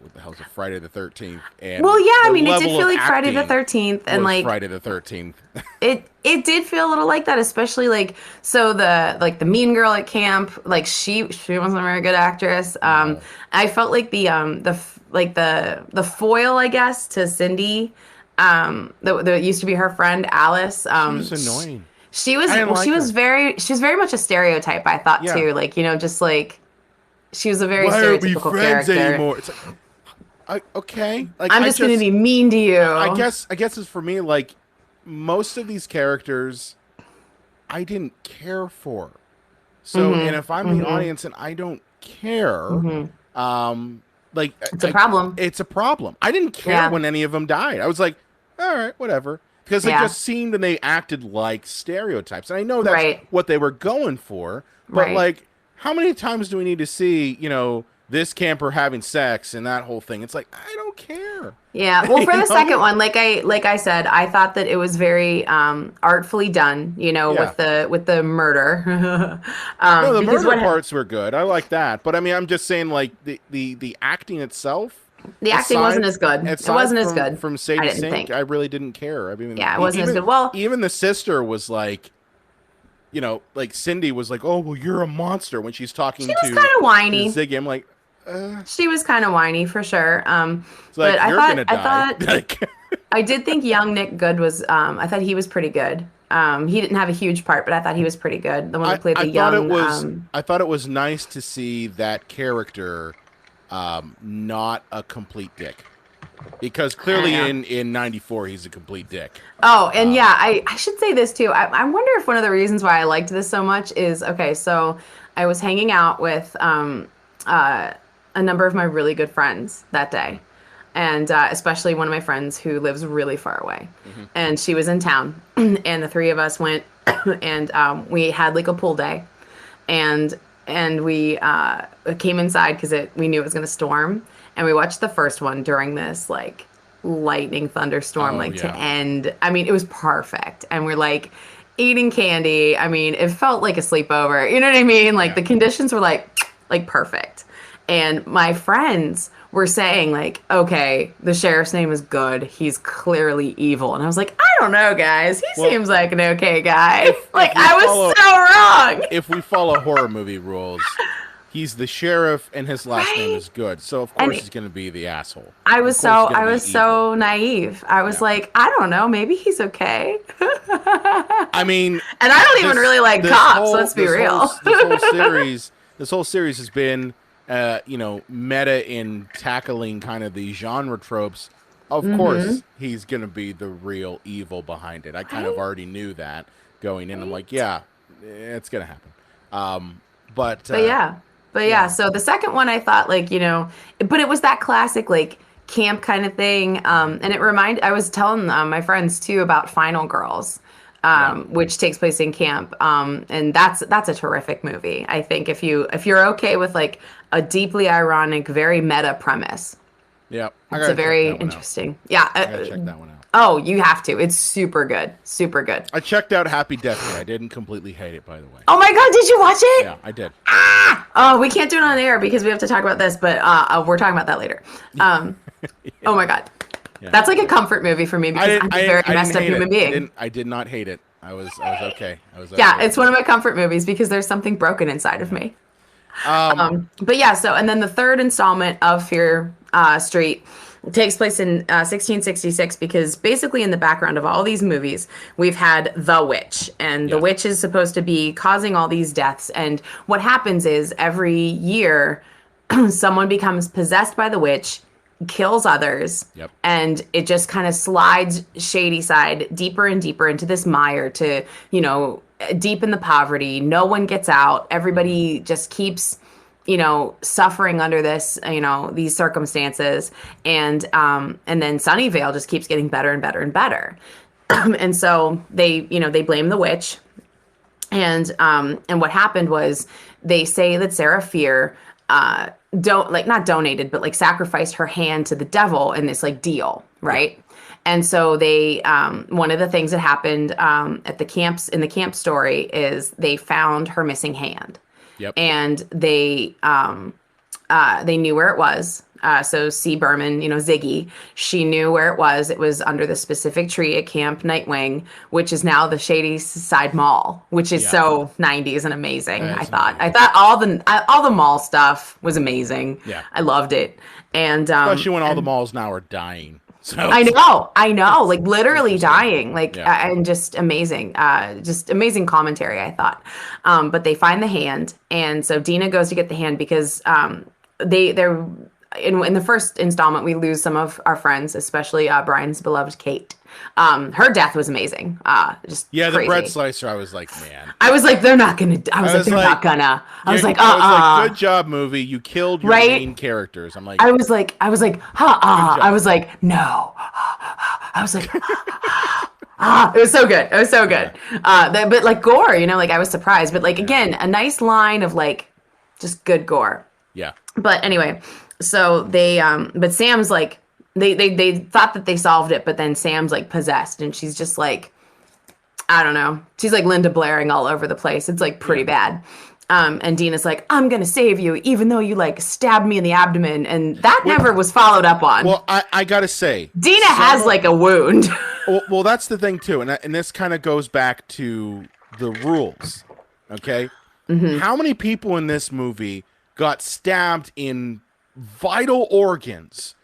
what the hell's a Friday the 13th, and Well, yeah, I the mean, it did level feel of like Friday the acting 13th, and was like Friday the 13th. it did feel a little like that, especially like so the mean girl at camp, like she wasn't a very good actress. No, I felt like the foil, I guess, to Cindy, that used to be her friend Alice. she was annoying. She was I didn't well, like her. she was very much a stereotype, I thought Yeah. too. Like, just like she was a very Why aren't we stereotypical friends character. anymore? It's like, okay, like I'm I just gonna be mean to you. I guess it's for me like most of these characters I didn't care for. So, and if I'm the audience and I don't care, like It's a problem. It's a problem. I didn't care Yeah. when any of them died. I was like, all right, whatever, because they Yeah. just seemed and they acted like stereotypes, and I know that's Right. what they were going for. But Right. like, how many times do we need to see, this camper having sex and that whole thing? It's like I don't care. Yeah. Well, for You the know? second one, like I said, I thought that it was very artfully done, Yeah. with the murder. No, the Because murder parts were good. I like that. But I mean, I'm just saying, like the acting itself. the acting wasn't as good. It aside wasn't as from- good. From I Sadie didn't Sink. think. I really didn't care. I mean, Yeah, it wasn't as even- good. Well, even the sister was like, like Cindy was like, "Oh, well, you're a monster" when she's talking she was to kind of whiny. Ziggy. I'm like, She was kind of whiny for sure. it's like But I you're thought gonna I die. thought Like, I did think young Nick Good was. I thought he was pretty good. He didn't have a huge part, but I thought he was pretty good. The one that played the thought young. it was. I thought it was nice to see that character, not a complete dick, because clearly Yeah. in '94 he's a complete dick. Oh, and yeah, I should say this too. I wonder if one of the reasons why I liked this so much is okay. So I was hanging out with a number of my really good friends that day, and especially one of my friends who lives really far away, and she was in town, and the three of us went, and we had like a pool day, and we came inside because we knew it was going to storm, and we watched the first one during this like lightning thunderstorm, Oh, like to yeah. end. I mean, it was perfect, and we're like eating candy. I mean, it felt like a sleepover. You know what I mean? Like the conditions were like perfect. And my friends were saying like, okay, the sheriff's name is Good. He's clearly evil. And I was like, I don't know, guys. He Well, seems like an okay guy. Like we I was follow- so wrong. If we follow horror movie rules, he's the sheriff and his last name Right? is Good, so of And course he's going to be the asshole. I Of was course so he's gonna I be was evil. so naive. I was Yeah. like, I don't know, maybe he's okay. I mean, And I don't even this- really like this cops. whole- Let's be this real. this whole series has been, meta in tackling kind of the genre tropes. Of Mm-hmm. course, he's gonna be the real evil behind it. I kind of already knew that going in. I'm like, yeah, it's gonna happen. But But yeah, so the second one I thought but it was that classic like camp kind of thing. And I was telling my friends too about Final Girls, which takes place in camp. And that's a terrific movie. I think if you're okay with like a deeply ironic, very meta premise, yeah, it's a very interesting. Yeah. I gotta check that one out. Oh, you have to. It's super good. Super good. I checked out Happy Death Day. I didn't completely hate it, by the way. Oh my God, did you watch it? Yeah, I did. Oh, we can't do it on air because we have to talk about this, but we're talking about that later. Oh my God. Yeah. That's like a comfort movie for me because I'm a very messed up hate human it. being. I did not hate it. I was okay. Yeah, it's one of my comfort movies because there's something broken inside of me. But yeah, and then the third installment of Fear Street takes place in 1666 because basically in the background of all these movies, we've had the witch, and the witch is supposed to be causing all these deaths. And what happens is every year, someone becomes possessed by the witch, kills others, Yep. and it just kind of slides Shady Side deeper and deeper into this mire to, deep in the poverty. No one gets out. Everybody just keeps, suffering under this, these circumstances. And then Sunnyvale just keeps getting better and better and better. And so they blame the witch. And what happened was they say that Sarah Fear, not donated, but like sacrificed her hand to the devil in this like deal. Right. And so they, one of the things that happened at the camps in the camp story is they found her missing hand. Yep. And they knew where it was, So C. Berman, Ziggy, she knew where it was. It was under the specific tree at Camp Nightwing, which is now the Shady Side Mall, which is Yeah. so 90s and amazing. That's I amazing. thought all the mall stuff was amazing. Yeah. I loved it. And Especially when all the and malls now are dying. So I know, like literally interesting. dying, like Yeah. and just amazing commentary, I thought. But they find the hand, and so Dina goes to get the hand because they're in the first installment we lose some of our friends, especially Brian's beloved Kate. Her death was amazing, just Yeah, the crazy. bread slicer, I was like, man. I was like, they're not gonna. I was like, they're not gonna. I was like, good job, movie. You killed your Right? main characters. I'm like, I was like, I was like, no. I was like, it was so good. It was so good. But like gore, like I was surprised. But like again, a nice line of like just good gore. yeah, But anyway, so but Sam's like, they thought that they solved it, but then Sam's like possessed, and she's just like, I don't know. She's like Linda Blairing all over the place. It's like pretty bad. And Dina's like, I'm gonna save you, even though you like stabbed me in the abdomen, and that never was followed up on. well, I gotta say, Dina has like a wound. well, that's the thing too, and this kind of goes back to the rules. Okay, Mm-hmm. how many people in this movie got stabbed in vital organs,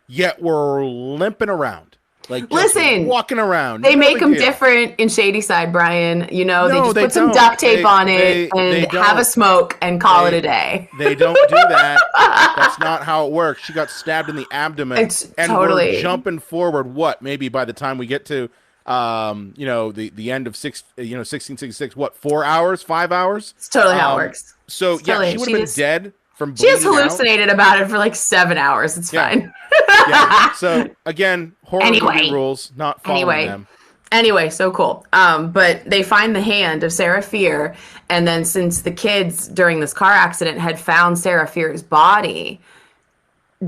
yet were limping around, like just Listen, walking around? They No make big them deal. different in Shady Side, Brian. They No, just they put some don't. duct tape on They it and have don't. a smoke and call it They- a day. They don't do that. That's not how it works. She got stabbed in the abdomen, It's and totally- we're jumping forward. What? Maybe by the time we get to, the end of 1666. What? 4 hours? 5 hours? It's totally how it works. So It's totally- she would she have been just- dead from She has bleeding out. hallucinated about it for like 7 hours. It's Yeah. fine. Yeah. So again, horror movie Anyway. rules, not following them. Anyway, so cool. But they find the hand of Sarah Fear, and then since the kids during this car accident had found Sarah Fear's body,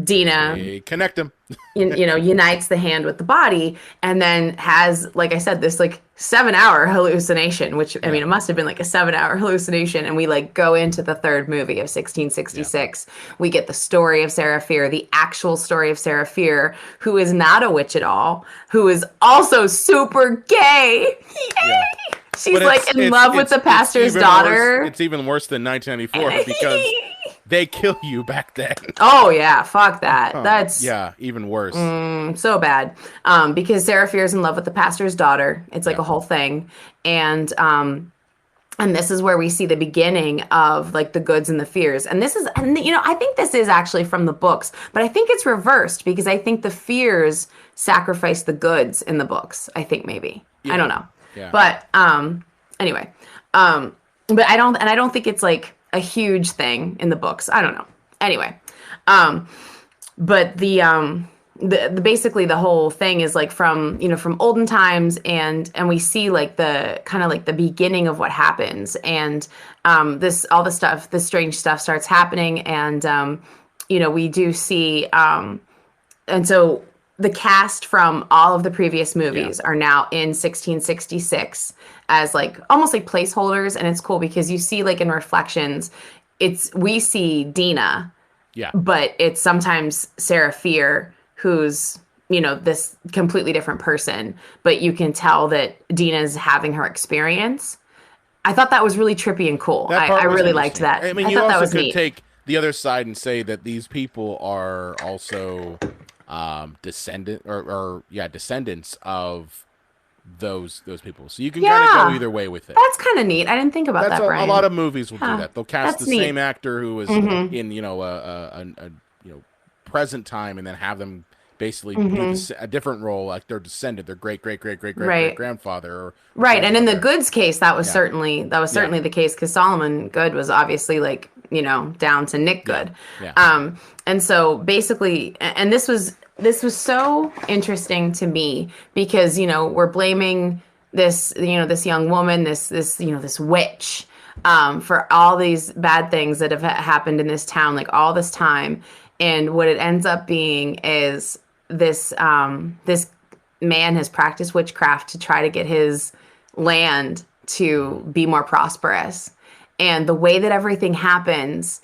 Dina, They connect them. unites the hand with the body, and then has, like I said, this like 7-hour hallucination. Which I mean, it must have been like a 7-hour hallucination. And we like go into the third movie of 1666. We get the story of Sarah Fear, the actual story of Sarah Fear, who is not a witch at all, who is also super gay. Yay! Yeah. She's But like in love with the pastor's even daughter. It's even worse than 1994 because they kill you back then. Oh yeah, fuck that. That's Yeah, even worse. so bad. Because Sarah Fear's in love with the pastor's daughter. It's like a whole thing. And this is where we see the beginning of like the goods and the fears. And I think this is actually from the books, but I think it's reversed because I think the fears sacrifice the goods in the books. I think maybe. I don't know. Yeah. But anyway. But I don't think it's like a huge thing in the books. I don't know. Anyway. But the basically the whole thing is like from olden times, and we see like the kind of like the beginning of what happens, and this strange stuff starts happening, and we do see and so the cast from all of the previous movies are now in 1666 as like almost like placeholders, and it's cool because you see like in reflections we see Dina. Yeah. But it's sometimes Sarah Fear, who's, this completely different person, but you can tell that Dina's having her experience. I thought that was really trippy and cool. That I part was really liked interesting. that. I mean, I you thought that also was could neat. take the other side and say that these people are also descendants of those people. So you can kind of Yeah. go either way with it. That's kind of neat. I didn't think about That's that, a Brian. lot of movies will Yeah, do that. They'll cast that's the neat. same actor who was in a present time, and then have them basically do a different role, like their descendant, their great Right. grandfather, or Right, and in the grandmother. Goods case, that was certainly the case because Solomon Good was obviously like down to Nick Good. Yeah. And so basically, and this was so interesting to me because we're blaming this this young woman, this witch, for all these bad things that have happened in this town like all this time, and what it ends up being is this this man has practiced witchcraft to try to get his land to be more prosperous. And the way that everything happens,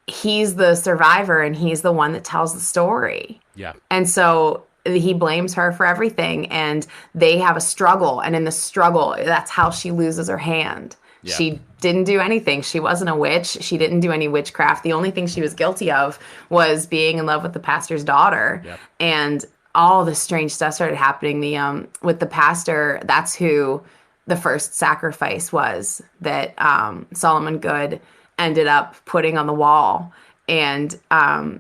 he's the survivor and he's the one that tells the story. Yeah. And so he blames her for everything, and they have a struggle, and in the struggle, that's how she loses her hand. Yeah. She didn't do anything. She wasn't a witch. She didn't do any witchcraft. The only thing she was guilty of was being in love with the pastor's daughter. Yep. And all the strange stuff started happening. The with the pastor, that's who the first sacrifice was that Solomon Good ended up putting on the wall, and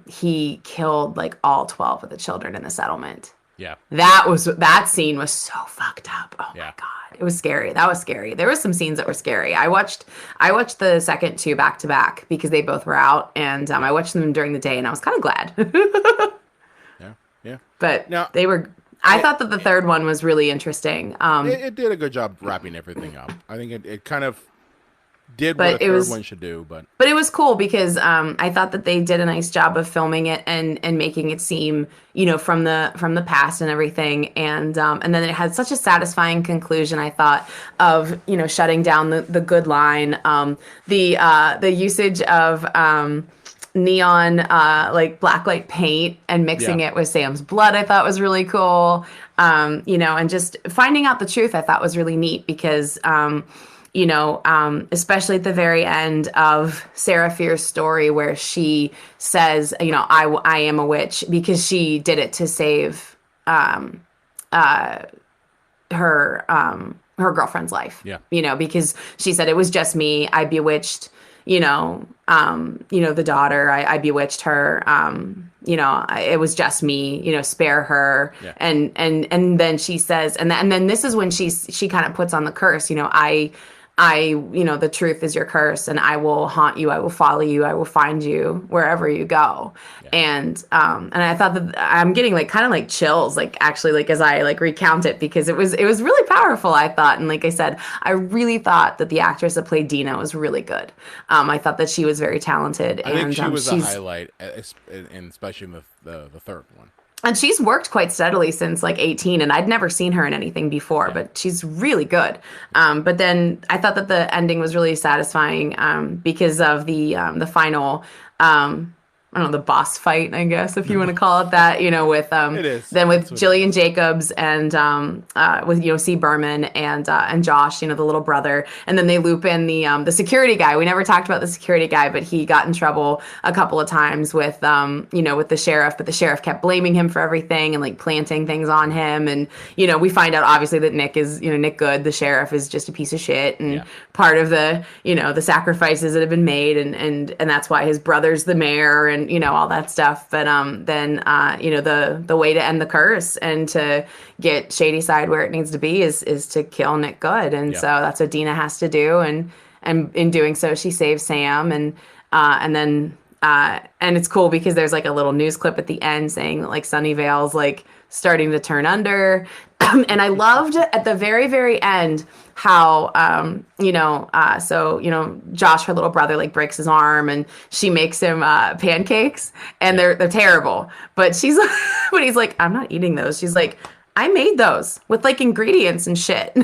he killed like all 12 of the children in the settlement. Yeah. That scene was so fucked up. Oh Yeah. my god. It was scary. That was scary. There were some scenes that were scary. I watched the second two back to back because they both were out, and I watched them during the day, and I was kind of glad. Yeah. Yeah. But Now, they were. I thought that the third one was really interesting. it did a good job wrapping everything up. I think it kind of did But what a it third was- one should do, but But it was cool because I thought that they did a nice job of filming it and making it seem, from the past and everything, and then it had such a satisfying conclusion. I thought of shutting down the good line, the usage of neon like blacklight paint and mixing Yeah. it with Sam's blood. I thought was really cool, and just finding out the truth. I thought was really neat because. Especially at the very end of Sarah Fierce's story, where she says, I am a witch because she did it to save her girlfriend's life. Yeah. Because she said it was just me. I bewitched, the daughter. I bewitched her. It was just me. Spare her. Yeah. And then she says, and then this is when she kind of puts on the curse. The truth is your curse, and I will haunt you. I will follow you. I will find you wherever you go. Yeah. And I thought that I'm getting like kind of like chills, like actually, like as I like recount it, because it was really powerful, I thought. And like I said, I really thought that the actress that played Dina was really good. I thought that she was very talented. I think she was a she's highlight, and especially in the third one. And she's worked quite steadily since like 18, and I'd never seen her in anything before, but she's really good. But then I thought that the ending was really satisfying because of the final, I don't know, the boss fight, I guess, if you want to call it that, with It is. then with That's what Jillian Jacobs and with C. Berman and Josh, the little brother, and then they loop in the security guy. We never talked about the security guy, but he got in trouble a couple of times with with the sheriff, but the sheriff kept blaming him for everything and like planting things on him, and we find out obviously that Nick is Nick Good, the sheriff, is just a piece of shit and part of the the sacrifices that have been made, and that's why his brother's the mayor and all that stuff. But then the way to end the curse and to get Shadyside where it needs to be is to kill Nick Good, and so that's what Dina has to do, and in doing so she saves Sam, and then and it's cool because there's like a little news clip at the end saying that like Sunnyvale's like starting to turn under. And I loved at the very, very end how, Josh, her little brother, like breaks his arm and she makes him pancakes, and they're terrible. But but he's like, I'm not eating those. She's like, I made those with like ingredients and shit.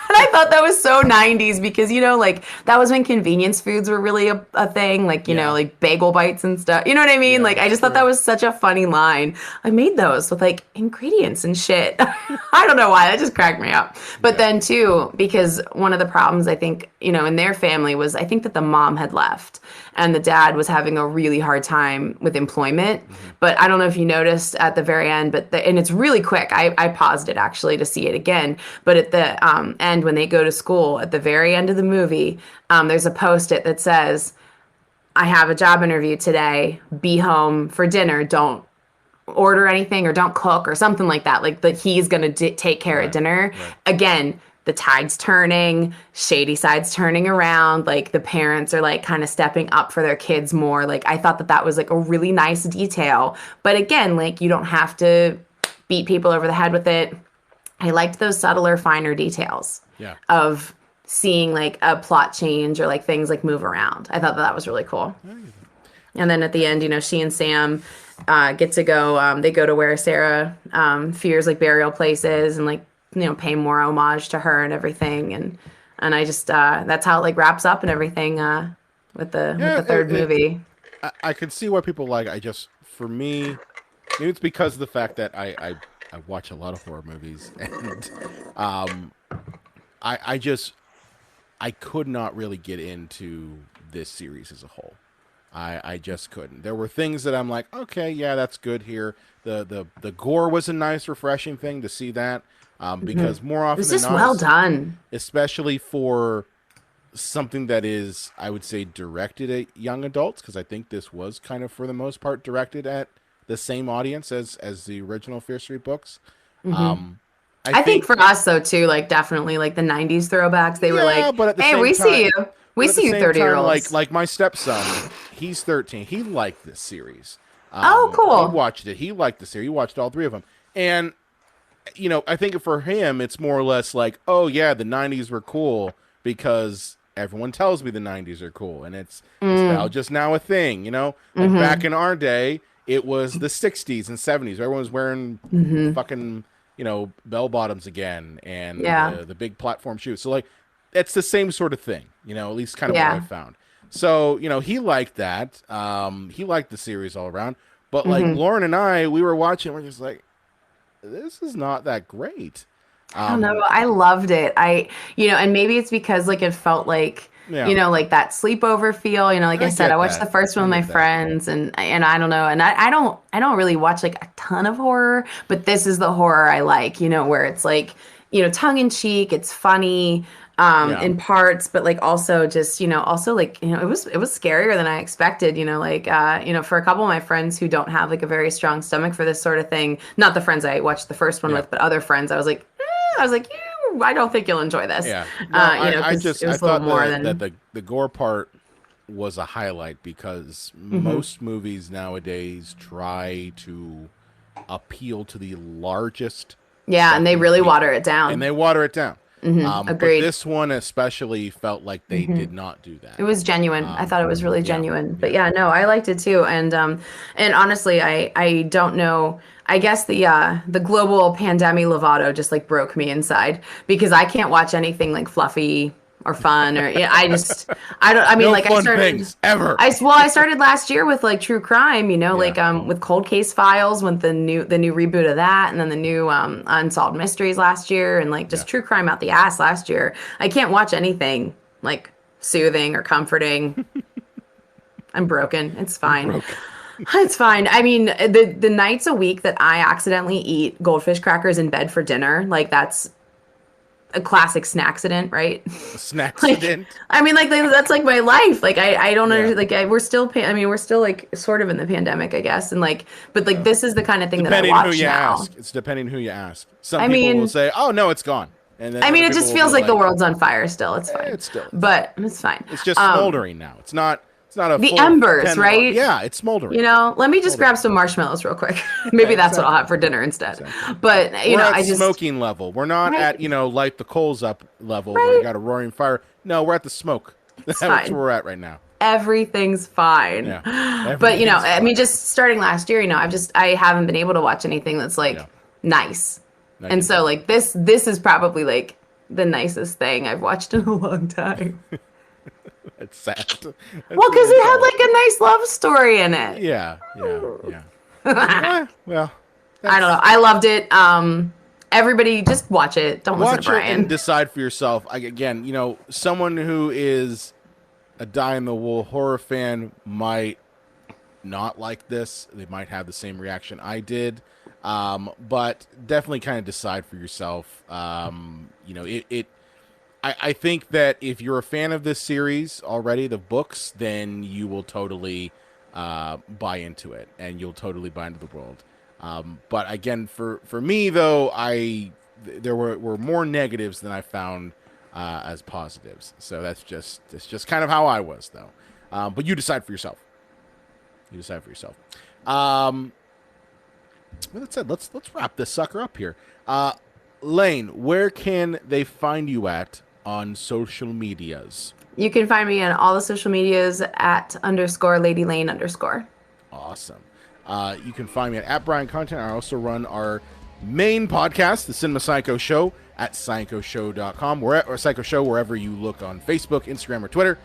And I thought that was so 90s because, like that was when convenience foods were really a thing, like, like bagel bites and stuff. You know what I mean? Yeah, like, I just thought that was such a funny line. I made those with like ingredients and shit. I don't know why. That just cracked me up. But then too, because one of the problems I think, in their family was I think that the mom had left and the dad was having a really hard time with employment. Mm-hmm. But I don't know if you noticed at the very end, and it's really quick. I paused it actually to see it again. But at the end, when they go to school, at the very end of the movie, there's a Post-it that says, I have a job interview today. Be home for dinner. Don't order anything or don't cook or something like that. Like that he's going to take care of dinner. Right. Again, the tide's turning, Shadyside's turning around, like the parents are like kind of stepping up for their kids more. Like I thought that was like a really nice detail. But again, like you don't have to beat people over the head with it. I liked those subtler, finer details of seeing like a plot change or like things like move around. I thought that was really cool. And then at the end, she and Sam get to go, they go to where Sarah Fierce's like burial places and like, pay more homage to her and everything. And I just, that's how it like wraps up and everything with the third movie. I can see why people like. For me, maybe it's because of the fact that I watch a lot of horror movies, and um, I just I could not really get into this series as a whole. I just couldn't. There were things that I'm like, okay, yeah, that's good here. The gore was a nice, refreshing thing to see that, because more often It's than just not, well done. especially for something that is, I would say, directed at young adults, because I think this was kind of for the most part directed at the same audience as the original Fear Street books. Um, I think for us though too, like definitely like the '90s throwbacks. They were yeah, like, but at the "Hey, same we see time, you. We but at the see you, same 30 year time, olds." like my stepson, he's 13. He liked this series. Oh, He cool. watched it. He liked the series. He watched all three of them, and I think for him, it's more or less like, oh yeah, the '90s were cool because everyone tells me the '90s are cool, and it's nostalgia's now a thing. Like back in our day, it was the '60s and '70s. Everyone was wearing fucking bell bottoms again, and Yeah. the big platform shoes. So like, it's the same sort of thing. At least kind of what I Yeah. found. So he liked that. He liked the series all around. But like Lauren and I, we were watching. We're just like, this is not that great. I don't know. I loved it. And maybe it's because like it felt like, Yeah. like that sleepover feel, like I I said, get I watched that. the first one I with my get that. friends and I don't know. And I don't really watch like a ton of horror, but this is the horror I like, where it's like, tongue in cheek, it's funny, Yeah. in parts, but like also just, also like, it was scarier than I expected, like, for a couple of my friends who don't have like a very strong stomach for this sort of thing, not the friends I watched the first one Yeah. with, but other friends, I was like, I don't think you'll enjoy this. Yeah. No, 'Cause it I was a little thought more that than. the gore part was a highlight because most movies nowadays try to appeal to the largest Yeah, and they spectrum of really people, water it down. and they water it down. But Agreed. this one especially felt like they did not do that. It was genuine. I thought it was really Yeah. genuine. But yeah, no, I liked it too. And honestly, I don't know. I guess the global pandemic Lovato just like broke me inside because I can't watch anything like fluffy or fun or yeah, I don't I mean No like I fun started things ever. I started last year with like true crime, like Yeah. with Cold Case Files, with the new reboot of that, and then the new Unsolved Mysteries last year, and like just true crime out the ass last year. I can't watch anything like soothing or comforting. I'm broken. It's fine. It's fine. I mean, the nights a week that I accidentally eat goldfish crackers in bed for dinner, like that's a classic snacksident, right? Snacks Like, in. I mean, like that's like my life. Like I don't Yeah. like we're still. I mean, we're still like sort of in the pandemic, I guess, and like, but like this is the kind of thing that I Depending who watch you now. ask. It's depending who you ask. Some I people will mean- say, "Oh no, it's gone," and then I mean, other it just people will feels be like the world's on fire still. It's fine. it's still- but it's fine. It's just smoldering now. It's not a The full embers, 10 right? Yeah, it's smoldering. Let me just grab some marshmallows real quick. Maybe that's what I'll have for dinner instead. But We're at I just smoking level. We're not Right. at light the coals up level where you got a roaring fire. No, we're at the smoke. That's fine. where we're at right now. everything's fine. Yeah. But Everything's I mean, fine. just starting last year, I haven't been able to watch anything that's like Yeah. nice. I And can so like this is probably like the nicest thing I've watched in a long time. It's sad. Well, because it had like a nice love story in it. yeah. Well, I don't know. I loved it. Everybody just watch it. Don't listen watch to it Brian. and decide for yourself. Again, someone who is a die-in-the-wool horror fan might not like this. They might have the same reaction I did. But definitely kind of decide for yourself. I think that if you're a fan of this series already, the books, then you will totally buy into it, and you'll totally buy into the world. But again, for me though, there were more negatives than I found as positives. So that's just kind of how I was though. But you decide for yourself. You decide for yourself. With that said, let's wrap this sucker up here. Lane, where can they find you at on social medias? You can find me on all the social medias at _LadyLane_. Awesome. You can find me at Brian Content. I also run our main podcast, the Cinema Psycho Show, at psychoshow.com or Psycho Show wherever you look on Facebook, Instagram, or Twitter.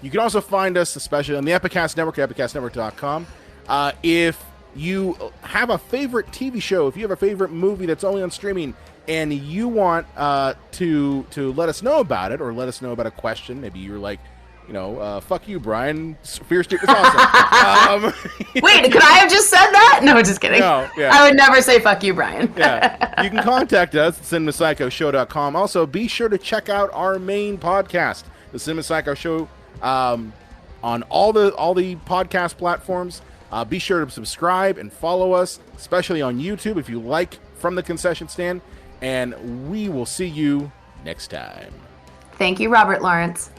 You can also find us, especially on the Epicast Network, epicastnetwork.com. If you have a favorite TV show, if you have a favorite movie that's only on streaming, and you want to let us know about it, or let us know about a question, maybe you're like, fuck you, Brian. Fear Street is awesome. Wait, could I have just said that? No, just kidding. No, yeah. I would never say fuck you, Brian. Yeah. You can contact us at cinemapsychoshow.com. Also, be sure to check out our main podcast, the Cinema Psycho Show, on all the podcast platforms. Be sure to subscribe and follow us, especially on YouTube if you like From the Concession Stand. And we will see you next time. Thank you, Robert Lawrence.